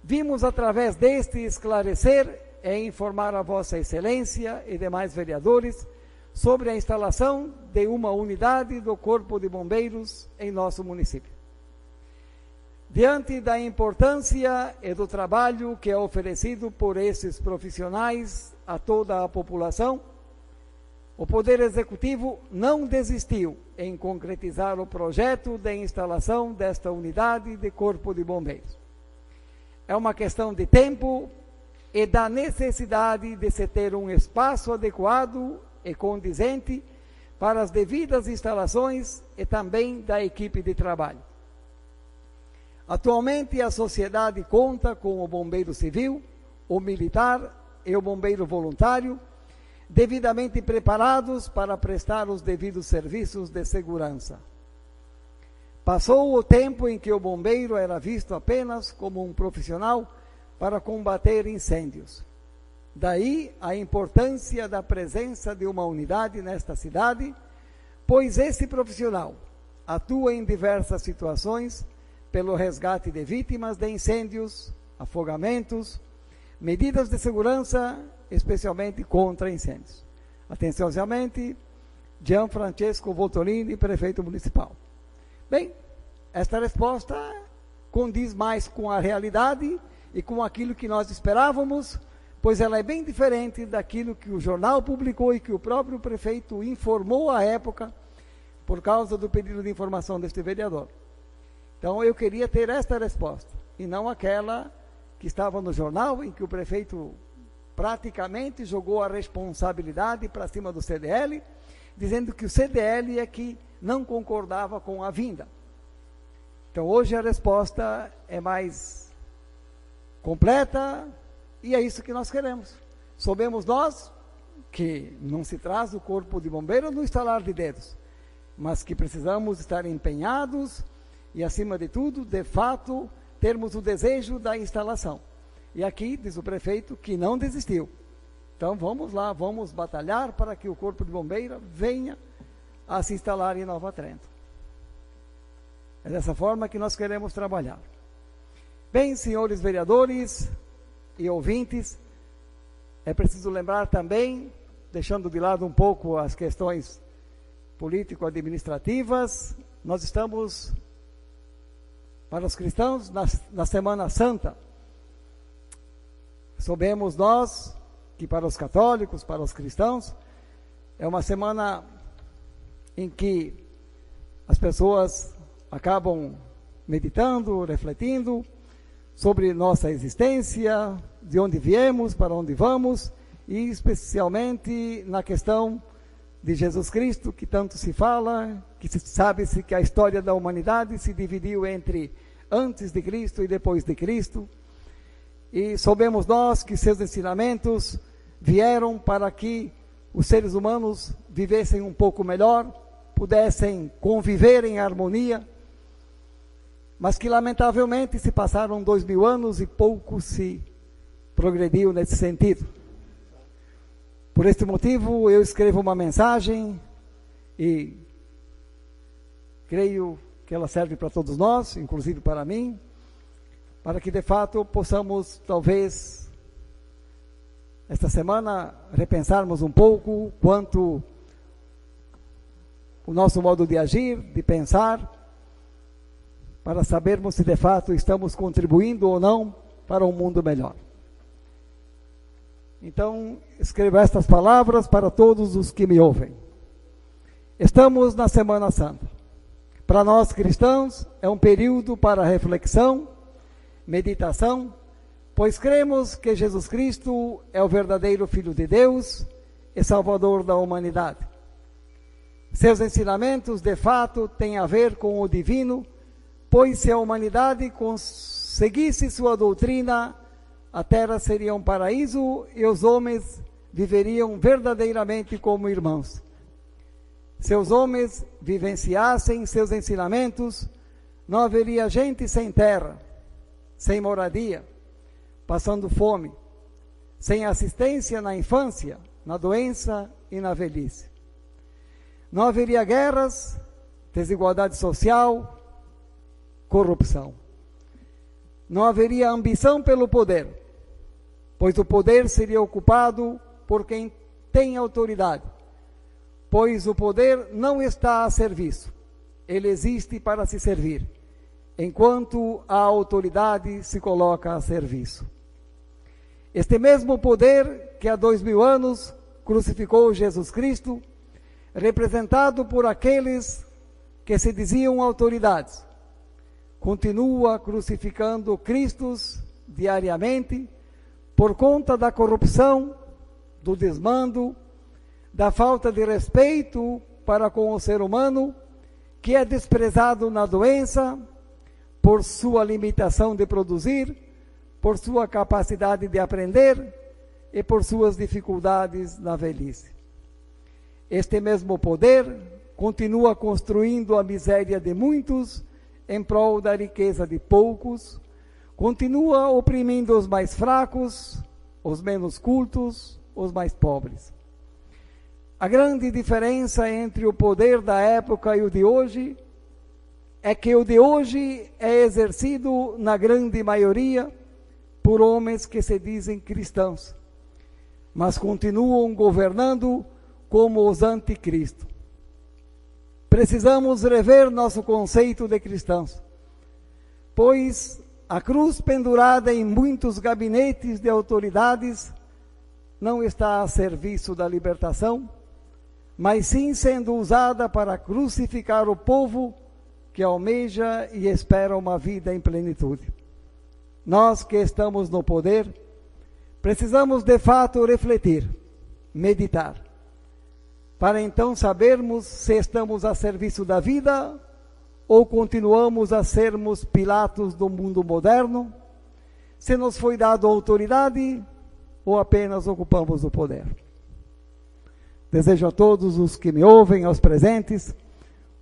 vimos através deste esclarecer e informar a Vossa Excelência e demais vereadores sobre a instalação de uma unidade do Corpo de Bombeiros em nosso município. Diante da importância e do trabalho que é oferecido por esses profissionais a toda a população, o Poder Executivo não desistiu em concretizar o projeto de instalação desta unidade de Corpo de Bombeiros. É uma questão de tempo e da necessidade de se ter um espaço adequado e condizente para as devidas instalações e também da equipe de trabalho. Atualmente, a sociedade conta com o bombeiro civil, o militar e o bombeiro voluntário, devidamente preparados para prestar os devidos serviços de segurança. Passou o tempo em que o bombeiro era visto apenas como um profissional para combater incêndios. Daí a importância da presença de uma unidade nesta cidade, pois esse profissional atua em diversas situações pelo resgate de vítimas de incêndios, afogamentos, medidas de segurança, especialmente contra incêndios. Atenciosamente, Gianfrancesco Voltolini, prefeito municipal. Bem, esta resposta condiz mais com a realidade e com aquilo que nós esperávamos, pois ela é bem diferente daquilo que o jornal publicou e que o próprio prefeito informou à época, por causa do pedido de informação deste vereador. Então eu queria ter esta resposta, e não aquela que estava no jornal, em que o prefeito praticamente jogou a responsabilidade para cima do CDL, dizendo que o CDL é que não concordava com a vinda. Então hoje a resposta é mais completa, e é isso que nós queremos. Soubemos nós que não se traz o Corpo de Bombeiros no estalar de dedos, mas que precisamos estar empenhados e, acima de tudo, de fato, termos o desejo da instalação. E aqui diz o prefeito que não desistiu. Então vamos lá, vamos batalhar para que o Corpo de Bombeiro venha a se instalar em Nova Trento. É dessa forma que nós queremos trabalhar. Bem, senhores vereadores e ouvintes, é preciso lembrar também, deixando de lado um pouco as questões político-administrativas, nós estamos, para os cristãos, na Semana Santa. Soubemos nós que para os católicos, para os cristãos, é uma semana em que as pessoas acabam meditando, refletindo sobre nossa existência, de onde viemos, para onde vamos, e especialmente na questão de Jesus Cristo, que tanto se fala, que sabe-se que a história da humanidade se dividiu entre antes de Cristo e depois de Cristo. E soubemos nós que seus ensinamentos vieram para que os seres humanos vivessem um pouco melhor, pudessem conviver em harmonia, mas que lamentavelmente se passaram 2000 anos e pouco se progrediu nesse sentido. Por este motivo eu escrevo uma mensagem e creio que ela serve para todos nós, inclusive para mim, para que de fato possamos talvez esta semana repensarmos um pouco quanto o nosso modo de agir, de pensar, para sabermos se de fato estamos contribuindo ou não para um mundo melhor. Então, escrevo estas palavras para todos os que me ouvem. Estamos na Semana Santa. Para nós cristãos, é um período para reflexão, meditação, pois cremos que Jesus Cristo é o verdadeiro Filho de Deus e Salvador da humanidade. Seus ensinamentos, de fato, têm a ver com o divino, pois se a humanidade seguisse sua doutrina, a terra seria um paraíso e os homens viveriam verdadeiramente como irmãos. Se os homens vivenciassem seus ensinamentos, não haveria gente sem terra, sem moradia, passando fome, sem assistência na infância, na doença e na velhice. Não haveria guerras, desigualdade social, corrupção. Não haveria ambição pelo poder, pois o poder seria ocupado por quem tem autoridade, pois o poder não está a serviço, ele existe para se servir, enquanto a autoridade se coloca a serviço. Este mesmo poder que há 2000 anos crucificou Jesus Cristo, representado por aqueles que se diziam autoridades, continua crucificando Cristos diariamente por conta da corrupção, do desmando, da falta de respeito para com o ser humano, que é desprezado na doença, por sua limitação de produzir, por sua capacidade de aprender e por suas dificuldades na velhice. Este mesmo poder continua construindo a miséria de muitos em prol da riqueza de poucos, continua oprimindo os mais fracos, os menos cultos, os mais pobres. A grande diferença entre o poder da época e o de hoje é que o de hoje é exercido, na grande maioria, por homens que se dizem cristãos, mas continuam governando como os anticristo. Precisamos rever nosso conceito de cristãos, pois a cruz pendurada em muitos gabinetes de autoridades não está a serviço da libertação, mas sim sendo usada para crucificar o povo que almeja e espera uma vida em plenitude. Nós que estamos no poder, precisamos de fato refletir, meditar, para então sabermos se estamos a serviço da vida ou continuamos a sermos Pilatos do mundo moderno, se nos foi dado autoridade ou apenas ocupamos o poder. Desejo a todos os que me ouvem, aos presentes,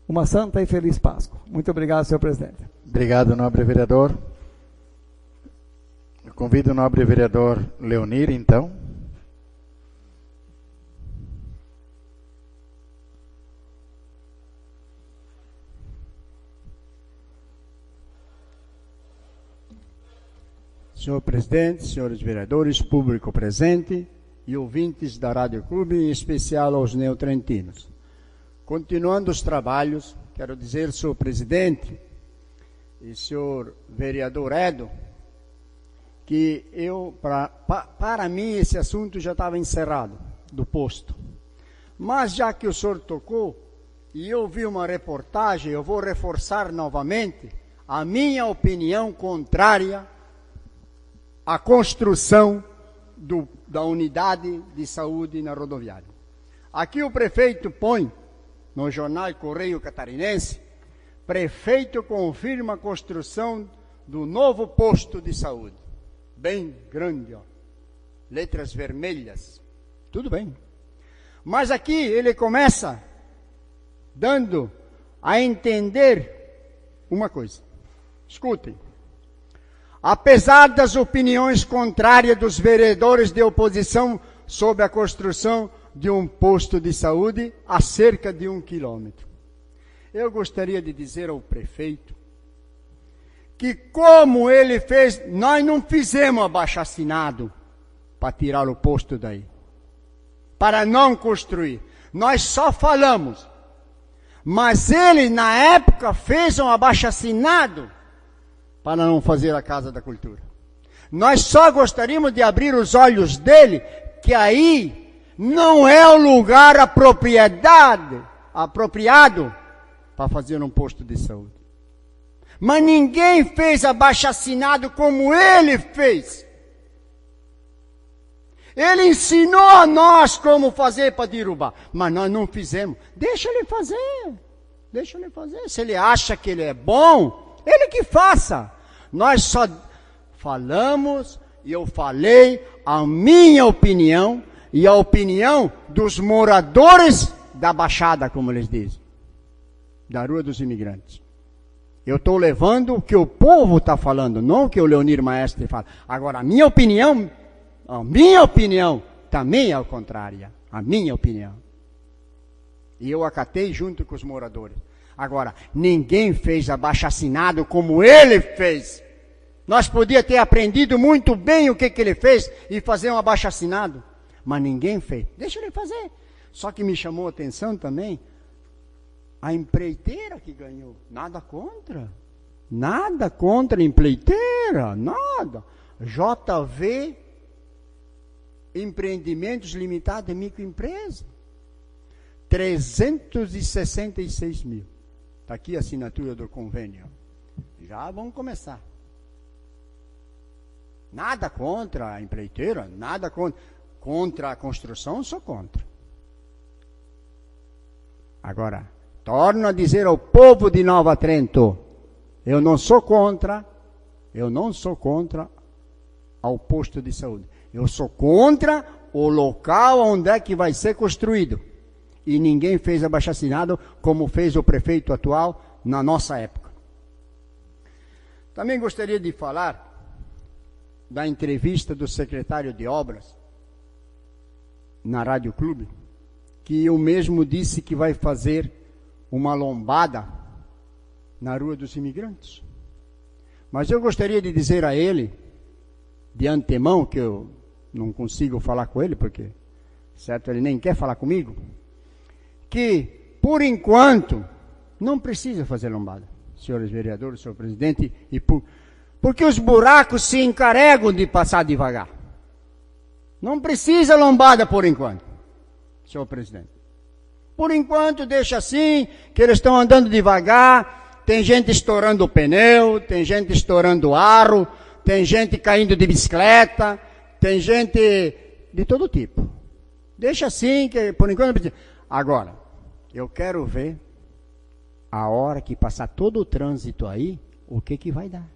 uma santa e feliz Páscoa. Muito obrigado, senhor presidente. Obrigado, nobre vereador. Eu convido o nobre vereador Leonir, então. Senhor presidente, senhores vereadores, público presente e ouvintes da Rádio Clube, em especial aos neotrentinos. Continuando os trabalhos, quero dizer, senhor presidente e senhor vereador Edo, que para mim esse assunto já estava encerrado, do posto. Mas já que o senhor tocou, e eu vi uma reportagem, eu vou reforçar novamente a minha opinião contrária à construção da unidade de saúde na rodoviária. Aqui o prefeito põe, no jornal Correio Catarinense, Prefeito confirma a construção do novo posto de saúde. Bem grande, ó. Letras vermelhas. Tudo bem. Mas aqui ele começa dando a entender uma coisa. Escutem. Apesar das opiniões contrárias dos vereadores de oposição sobre a construção de um posto de saúde a cerca de 1 quilômetro, eu gostaria de dizer ao prefeito que, como ele fez, nós não fizemos abaixo-assinado para tirar o posto daí, para não construir. Nós só falamos. Mas ele, na época, fez um abaixo-assinado para não fazer a Casa da Cultura. Nós só gostaríamos de abrir os olhos dele, que aí não é o lugar apropriado para fazer um posto de saúde. Mas ninguém fez abaixo-assinado como ele fez. Ele ensinou a nós como fazer para derrubar, mas nós não fizemos. Deixa ele fazer. Deixa ele fazer. Se ele acha que ele é bom, ele que faça. Nós só falamos, e eu falei a minha opinião e a opinião dos moradores da Baixada, como eles dizem, da Rua dos Imigrantes. Eu estou levando o que o povo está falando, não o que o Leonir Maestre fala. Agora, a minha opinião também é ao contrário. A minha opinião. E eu acatei junto com os moradores. Agora, ninguém fez abaixo-assinado como ele fez. Nós podíamos ter aprendido muito bem o que ele fez e fazer um abaixo-assinado. Mas ninguém fez. Deixa ele fazer. Só que me chamou a atenção também a empreiteira que ganhou. Nada contra. Nada contra a empreiteira. Nada. JV Empreendimentos Limitados de Microempresa. 366 mil. Está aqui a assinatura do convênio. Já vamos começar. Nada contra a empreiteira, nada contra a construção, sou contra. Agora, torno a dizer ao povo de Nova Trento, eu não sou contra ao posto de saúde. Eu sou contra o local onde é que vai ser construído. E ninguém fez abaixo-assinado como fez o prefeito atual na nossa época. Também gostaria de falar da entrevista do secretário de Obras na Rádio Clube, que eu mesmo disse que vai fazer uma lombada na Rua dos Imigrantes. Mas eu gostaria de dizer a ele, de antemão, que eu não consigo falar com ele, porque, certo, ele nem quer falar comigo, que, por enquanto, não precisa fazer lombada, senhores vereadores, senhor presidente, porque os buracos se encarregam de passar devagar. Não precisa lombada por enquanto, senhor presidente. Por enquanto, deixa assim, que eles estão andando devagar, tem gente estourando o pneu, tem gente estourando o aro, tem gente caindo de bicicleta, tem gente de todo tipo. Deixa assim, que por enquanto não precisa. Agora, eu quero ver, a hora que passar todo o trânsito aí, o que vai dar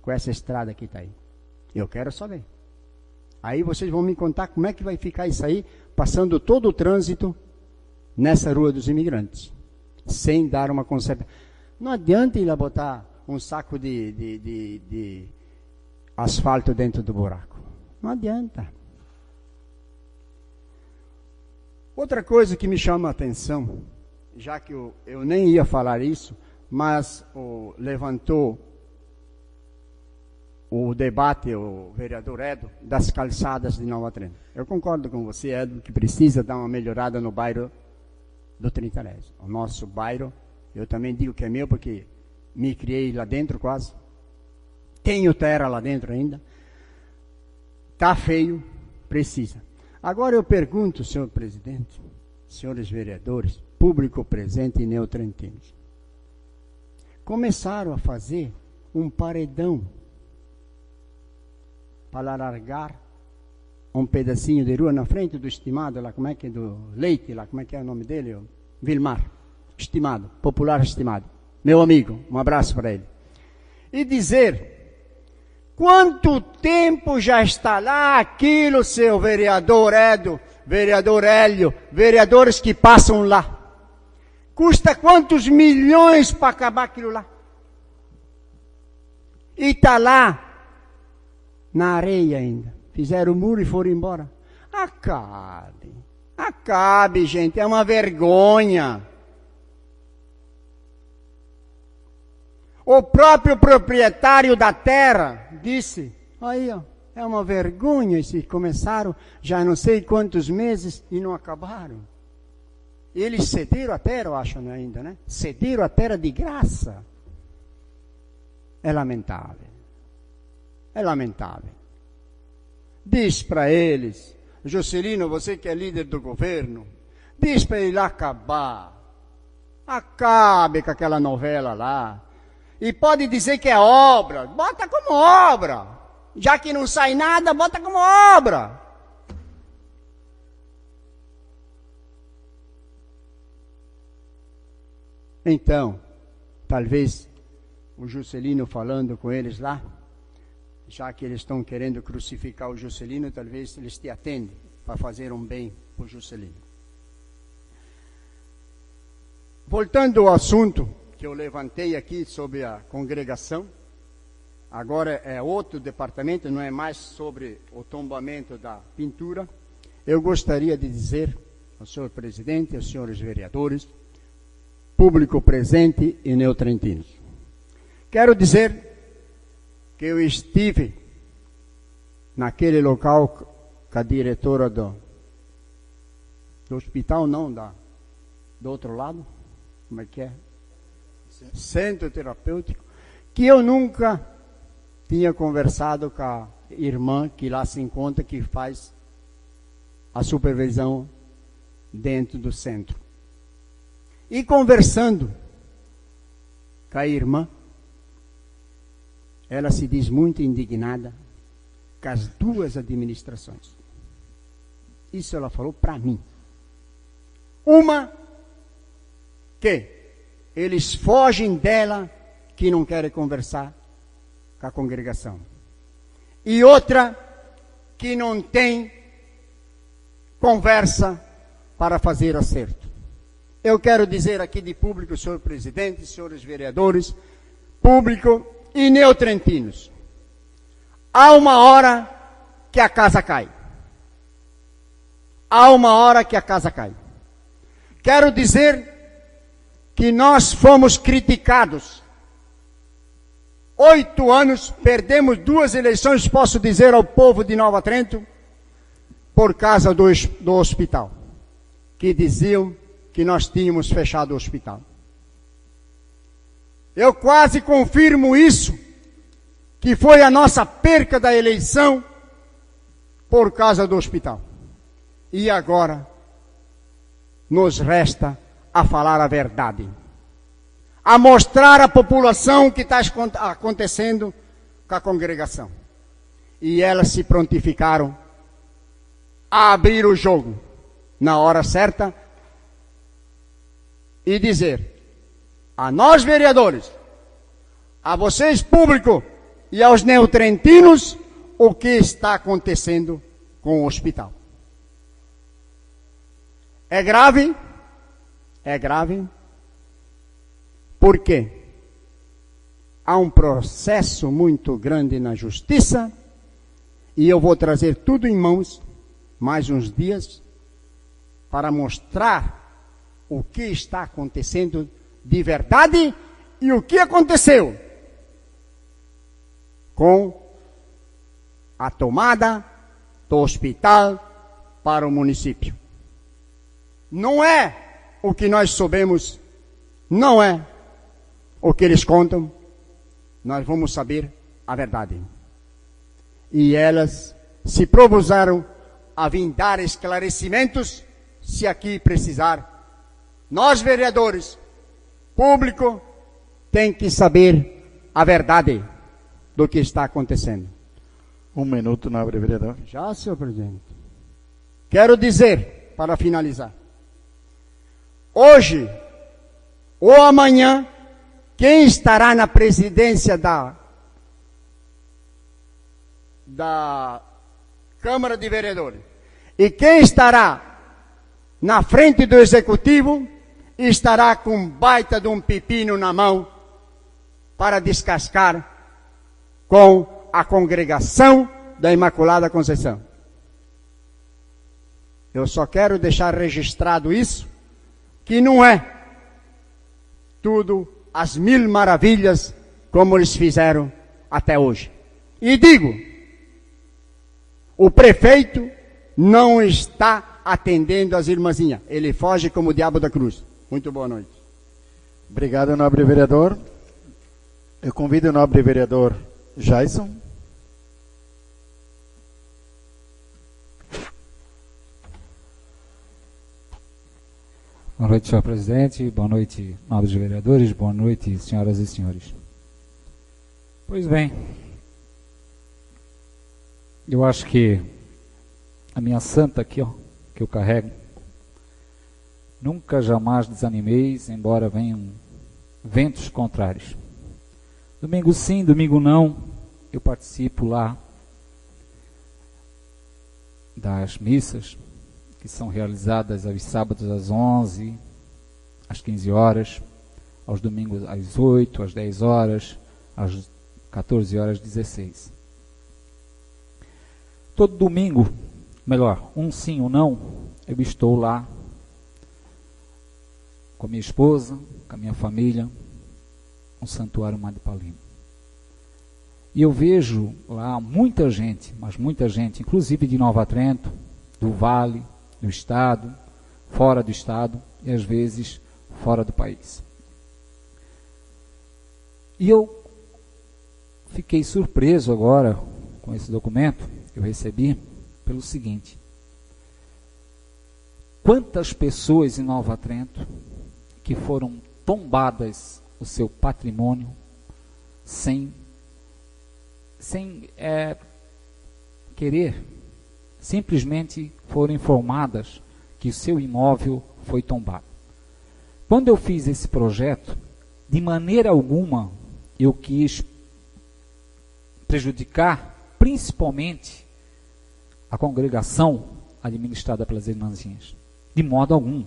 com essa estrada que está aí. Eu quero saber. Aí vocês vão me contar como é que vai ficar isso aí, passando todo o trânsito nessa Rua dos Imigrantes, sem dar uma concepção. Não adianta ir lá botar um saco de asfalto dentro do buraco. Não adianta. Outra coisa que me chama a atenção, já que eu nem ia falar isso, mas levantou o debate, o vereador Edo, das calçadas de Nova Trento. Eu concordo com você, Edo, que precisa dar uma melhorada no bairro do Trintarés. O nosso bairro, eu também digo que é meu, porque me criei lá dentro quase. Tenho terra lá dentro ainda. Está feio, precisa. Agora eu pergunto, senhor presidente, senhores vereadores, público presente e neotrentinos. Começaram a fazer um paredão para largar um pedacinho de rua na frente do estimado, lá, como é que é, do Leite, lá, como é que é o nome dele? Vilmar, estimado, popular estimado, meu amigo, um abraço para ele, e dizer quanto tempo já está lá aquilo, seu vereador Edo, vereador Hélio, vereadores que passam lá. Custa quantos milhões para acabar aquilo lá? E está lá, na areia ainda. Fizeram o muro e foram embora. Acabe, gente, é uma vergonha. O próprio proprietário da terra disse, aí ó, é uma vergonha, se começaram já não sei quantos meses e não acabaram. Eles cederam a terra, eu acho ainda, né? Cederam a terra de graça. É lamentável. É lamentável. Diz para eles, Juscelino, você que é líder do governo, diz para ele acabar. Acabe com aquela novela lá. E pode dizer que é obra, bota como obra. Já que não sai nada, bota como obra. Então, talvez o Juscelino falando com eles lá, já que eles estão querendo crucificar o Juscelino, talvez eles te atendem para fazer um bem para o Juscelino. Voltando ao assunto que eu levantei aqui sobre a congregação, agora é outro departamento, não é mais sobre o tombamento da pintura. Eu gostaria de dizer ao senhor presidente, aos senhores vereadores, público presente e neotrentinos. Quero dizer que eu estive naquele local com a diretora do hospital, não, do outro lado, como é que é? Centro terapêutico, que eu nunca tinha conversado com a irmã que lá se encontra, que faz a supervisão dentro do centro. E conversando com a irmã, ela se diz muito indignada com as duas administrações. Isso ela falou para mim. Uma, que eles fogem dela, que não querem conversar com a congregação. E outra, que não tem conversa para fazer acerto. Eu quero dizer aqui de público, senhor presidente, senhores vereadores, público e neotrentinos. Há uma hora que a casa cai. Há uma hora que a casa cai. Quero dizer que nós fomos criticados. 8 anos, perdemos 2 eleições, posso dizer ao povo de Nova Trento, por causa do hospital, que diziam que nós tínhamos fechado o hospital. Eu quase confirmo isso, que foi a nossa perca da eleição por causa do hospital. E agora nos resta a falar a verdade, a mostrar à população o que está acontecendo com a congregação. E elas se prontificaram a abrir o jogo na hora certa e dizer a nós vereadores, a vocês público e aos neotrentinos o que está acontecendo com o hospital. É grave? É grave. Por quê? Há um processo muito grande na justiça e eu vou trazer tudo em mãos mais uns dias para mostrar o que está acontecendo de verdade e o que aconteceu com a tomada do hospital para o município. Não é o que nós soubemos, não é o que eles contam, nós vamos saber a verdade. E elas se propuseram a vir dar esclarecimentos, se aqui precisar. Nós, vereadores, público, tem que saber a verdade do que está acontecendo. 1 minuto, nobre vereador. Já, senhor presidente. Quero dizer, para finalizar, hoje ou amanhã quem estará na presidência da Câmara de Vereadores e quem estará na frente do Executivo estará com um baita de um pepino na mão para descascar com a congregação da Imaculada Conceição. Eu só quero deixar registrado isso, que não é tudo as mil maravilhas como eles fizeram até hoje. E digo, o prefeito não está atendendo as irmãzinhas. Ele foge como o diabo da cruz. Muito boa noite. Obrigado, nobre vereador. Eu convido o nobre vereador Jaison. Boa noite, senhor presidente. Boa noite, nobres vereadores. Boa noite, senhoras e senhores. Pois bem, eu acho que a minha santa aqui, ó, que eu carrego, nunca jamais desanimeis, embora venham ventos contrários. Domingo sim, domingo não, eu participo lá das missas que são realizadas aos sábados às 11, às 15 horas, aos domingos às 8, às 10 horas, às 14 horas 16. Todo domingo, melhor, um sim ou não, eu estou lá com a minha esposa, com a minha família, no Santuário Madre Paulina. E eu vejo lá muita gente, mas muita gente, inclusive de Nova Trento, do Vale, do Estado, fora do Estado e às vezes fora do país. E eu fiquei surpreso agora com esse documento que eu recebi pelo seguinte: quantas pessoas em Nova Trento que foram tombadas o seu patrimônio sem querer, simplesmente foram informadas que o seu imóvel foi tombado. Quando eu fiz esse projeto, de maneira alguma eu quis prejudicar principalmente a congregação administrada pelas irmãzinhas, de modo algum.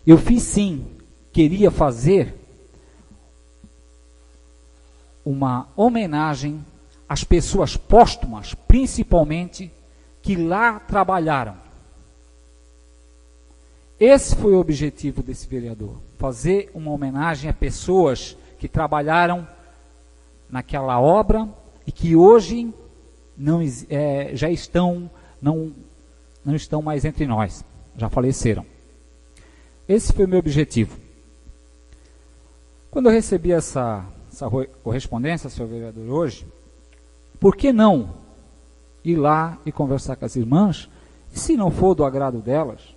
Eu fiz sim, queria fazer uma homenagem às pessoas póstumas, principalmente que lá trabalharam. Esse foi o objetivo desse vereador, fazer uma homenagem a pessoas que trabalharam naquela obra e que hoje não estão mais entre nós, já faleceram. Esse foi o meu objetivo. Quando eu recebi essa correspondência, senhor vereador, hoje, por que não ir lá e conversar com as irmãs, e se não for do agrado delas,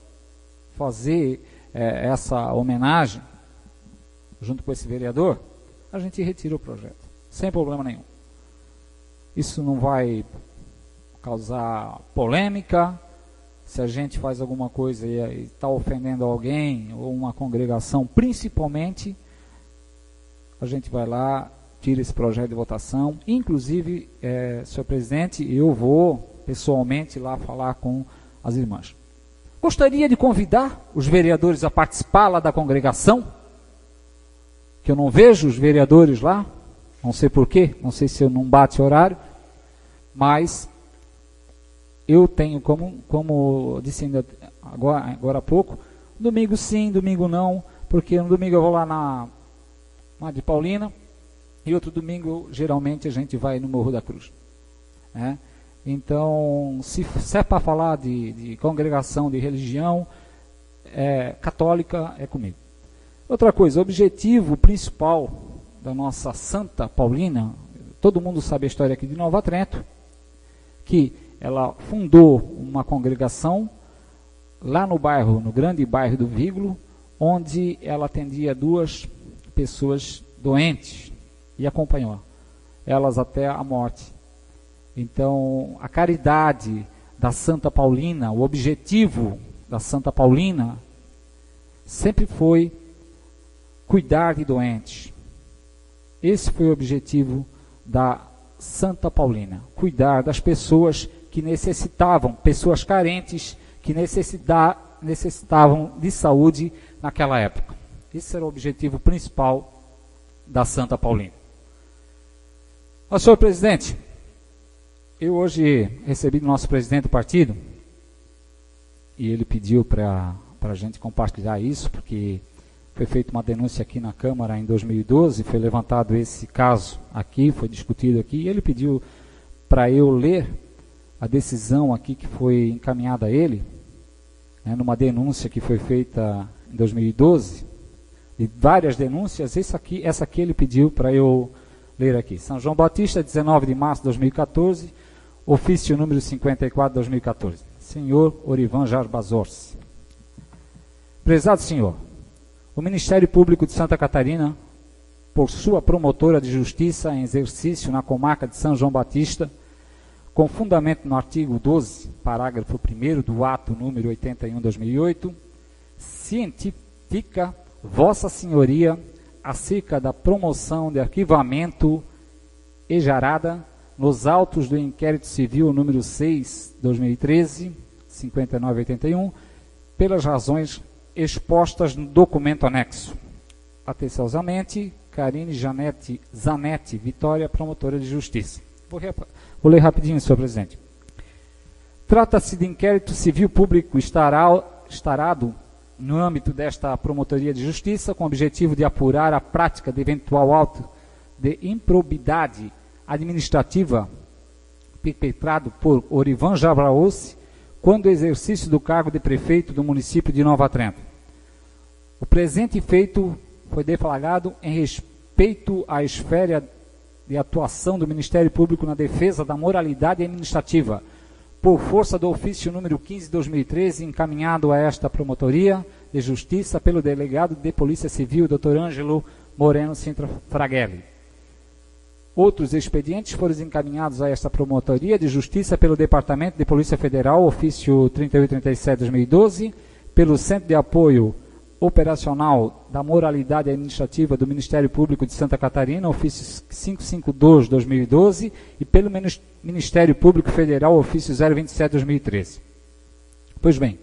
fazer essa homenagem junto com esse vereador, a gente retira o projeto, sem problema nenhum. Isso não vai causar polêmica. Se a gente faz alguma coisa e está ofendendo alguém ou uma congregação, principalmente, a gente vai lá, tira esse projeto de votação. Inclusive, senhor presidente, eu vou pessoalmente lá falar com as irmãs. Gostaria de convidar os vereadores a participar lá da congregação, que eu não vejo os vereadores lá, não sei porquê, não sei se eu não bate horário, mas eu tenho, como disse ainda agora há pouco, domingo sim, domingo não, porque no domingo eu vou lá na Madre Paulina, e outro domingo, geralmente, a gente vai no Morro da Cruz. Né? Então, se é para falar de congregação, de religião católica, é comigo. Outra coisa, o objetivo principal da nossa Santa Paulina, todo mundo sabe a história aqui de Nova Trento, que ela fundou uma congregação lá no bairro, no grande bairro do Vígulo, onde ela atendia 2 pessoas doentes e acompanhou elas até a morte. Então, a caridade da Santa Paulina, o objetivo da Santa Paulina sempre foi cuidar de doentes, Esse foi o objetivo da Santa Paulina, cuidar das pessoas que necessitavam, pessoas carentes que necessitavam de saúde naquela época. Esse era o objetivo principal da Santa Paulina. Ó, senhor presidente, eu hoje recebi do nosso presidente do partido, e ele pediu para a gente compartilhar isso, porque foi feita uma denúncia aqui na Câmara em 2012, foi levantado esse caso aqui, foi discutido aqui, e ele pediu para eu ler a decisão aqui que foi encaminhada a ele, né, numa denúncia que foi feita em 2012, de várias denúncias. Essa aqui ele pediu para eu ler aqui. São João Batista, 19 de março de 2014, ofício número 54 de 2014. Senhor Orivan Jarbazorce. Prezado senhor, o Ministério Público de Santa Catarina, por sua promotora de justiça em exercício na comarca de São João Batista, com fundamento no artigo 12, parágrafo 1º do ato número 81/2008, cientifica Vossa Senhoria acerca da promoção de arquivamento exarada nos autos do inquérito civil número 6/2013, 5981, pelas razões expostas no documento anexo. Atenciosamente, Karine Zanetti Vitória, promotora de justiça. Vou ler rapidinho, senhor presidente. Trata-se de inquérito civil público estarado no âmbito desta promotoria de justiça, com o objetivo de apurar a prática de eventual auto de improbidade administrativa perpetrado por Orivan Jarbazorce quando exercício do cargo de prefeito do município de Nova Trento. O presente feito foi deflagrado em respeito à esfera de atuação do Ministério Público na defesa da moralidade administrativa, por força do ofício número 15/2013, encaminhado a esta promotoria de justiça pelo delegado de Polícia Civil, Dr. Ângelo Moreno Sintra Fraghelli. Outros expedientes foram encaminhados a esta promotoria de justiça pelo Departamento de Polícia Federal, ofício 3837/2012, pelo Centro de Apoio Operacional da Moralidade Administrativa do Ministério Público de Santa Catarina, ofício 552/2012, e pelo Ministério Público Federal, ofício 027/2013. Pois bem,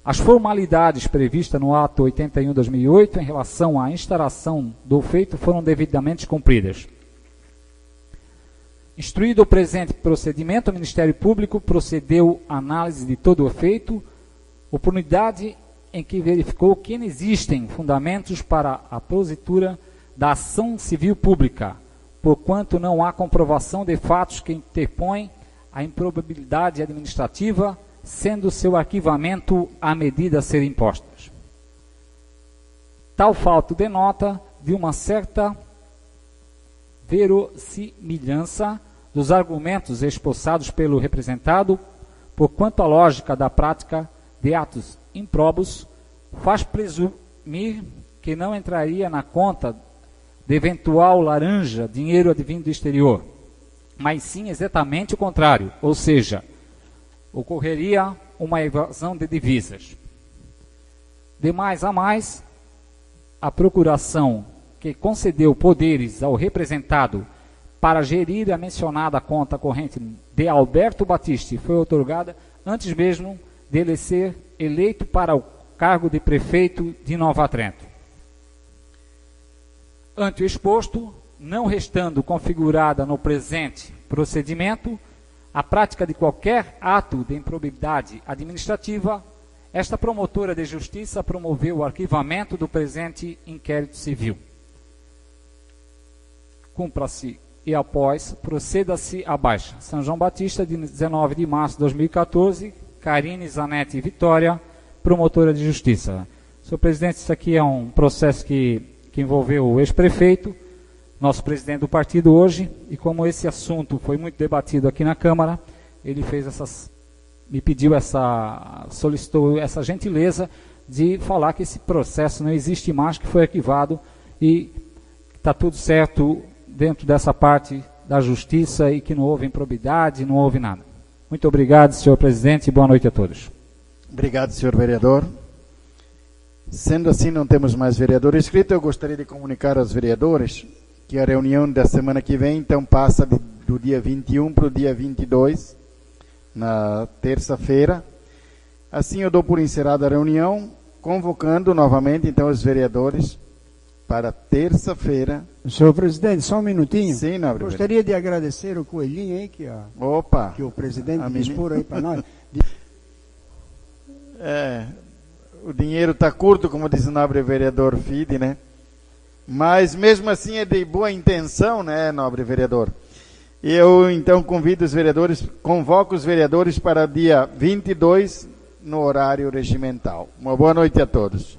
as formalidades previstas no ato 81/2008 em relação à instauração do feito foram devidamente cumpridas. Instruído o presente procedimento, o Ministério Público procedeu à análise de todo o feito, oportunidade em que verificou que não existem fundamentos para a positura da ação civil pública, porquanto não há comprovação de fatos que interpõem a improbabilidade administrativa, sendo seu arquivamento a medida a ser impostas. Tal fato denota de uma certa verossimilhança dos argumentos esboçados pelo representado, porquanto a lógica da prática de atos improbos faz presumir que não entraria na conta de eventual laranja, dinheiro advindo do exterior, mas sim exatamente o contrário, ou seja, ocorreria uma evasão de divisas. De mais a mais, a procuração que concedeu poderes ao representado para gerir a mencionada conta corrente de Alberto Batista foi otorgada antes mesmo dele ser eleito para o cargo de prefeito de Nova Trento. Ante o exposto, não restando configurada no presente procedimento a prática de qualquer ato de improbidade administrativa, esta promotora de justiça promoveu o arquivamento do presente inquérito civil. Cumpra-se e após, proceda-se a baixa. São João Batista, de 19 de março de 2014, Karine Zanetti Vitória, promotora de justiça. Senhor presidente, isso aqui é um processo que envolveu o ex-prefeito, nosso presidente do partido hoje, e como esse assunto foi muito debatido aqui na Câmara, ele fez solicitou essa gentileza de falar que esse processo não existe mais, que foi arquivado e está tudo certo dentro dessa parte da justiça e que não houve improbidade, não houve nada. Muito obrigado, senhor presidente, e boa noite a todos. Obrigado, senhor vereador. Sendo assim, não temos mais vereador inscrito, eu gostaria de comunicar aos vereadores que que a reunião da semana que vem, então, passa do dia 21 para o dia 22, na terça-feira. Assim, eu dou por encerrada a reunião, convocando novamente, então, os vereadores para terça-feira. Senhor presidente, só um minutinho. Sim, nobre Gostaria de agradecer o Coelhinho aí, que o presidente dispor aí para nós. O dinheiro está curto, como diz o nobre vereador Fide, né? Mas mesmo assim é de boa intenção, né, nobre vereador? Eu então convoco os vereadores para dia 22 no horário regimental. Uma boa noite a todos.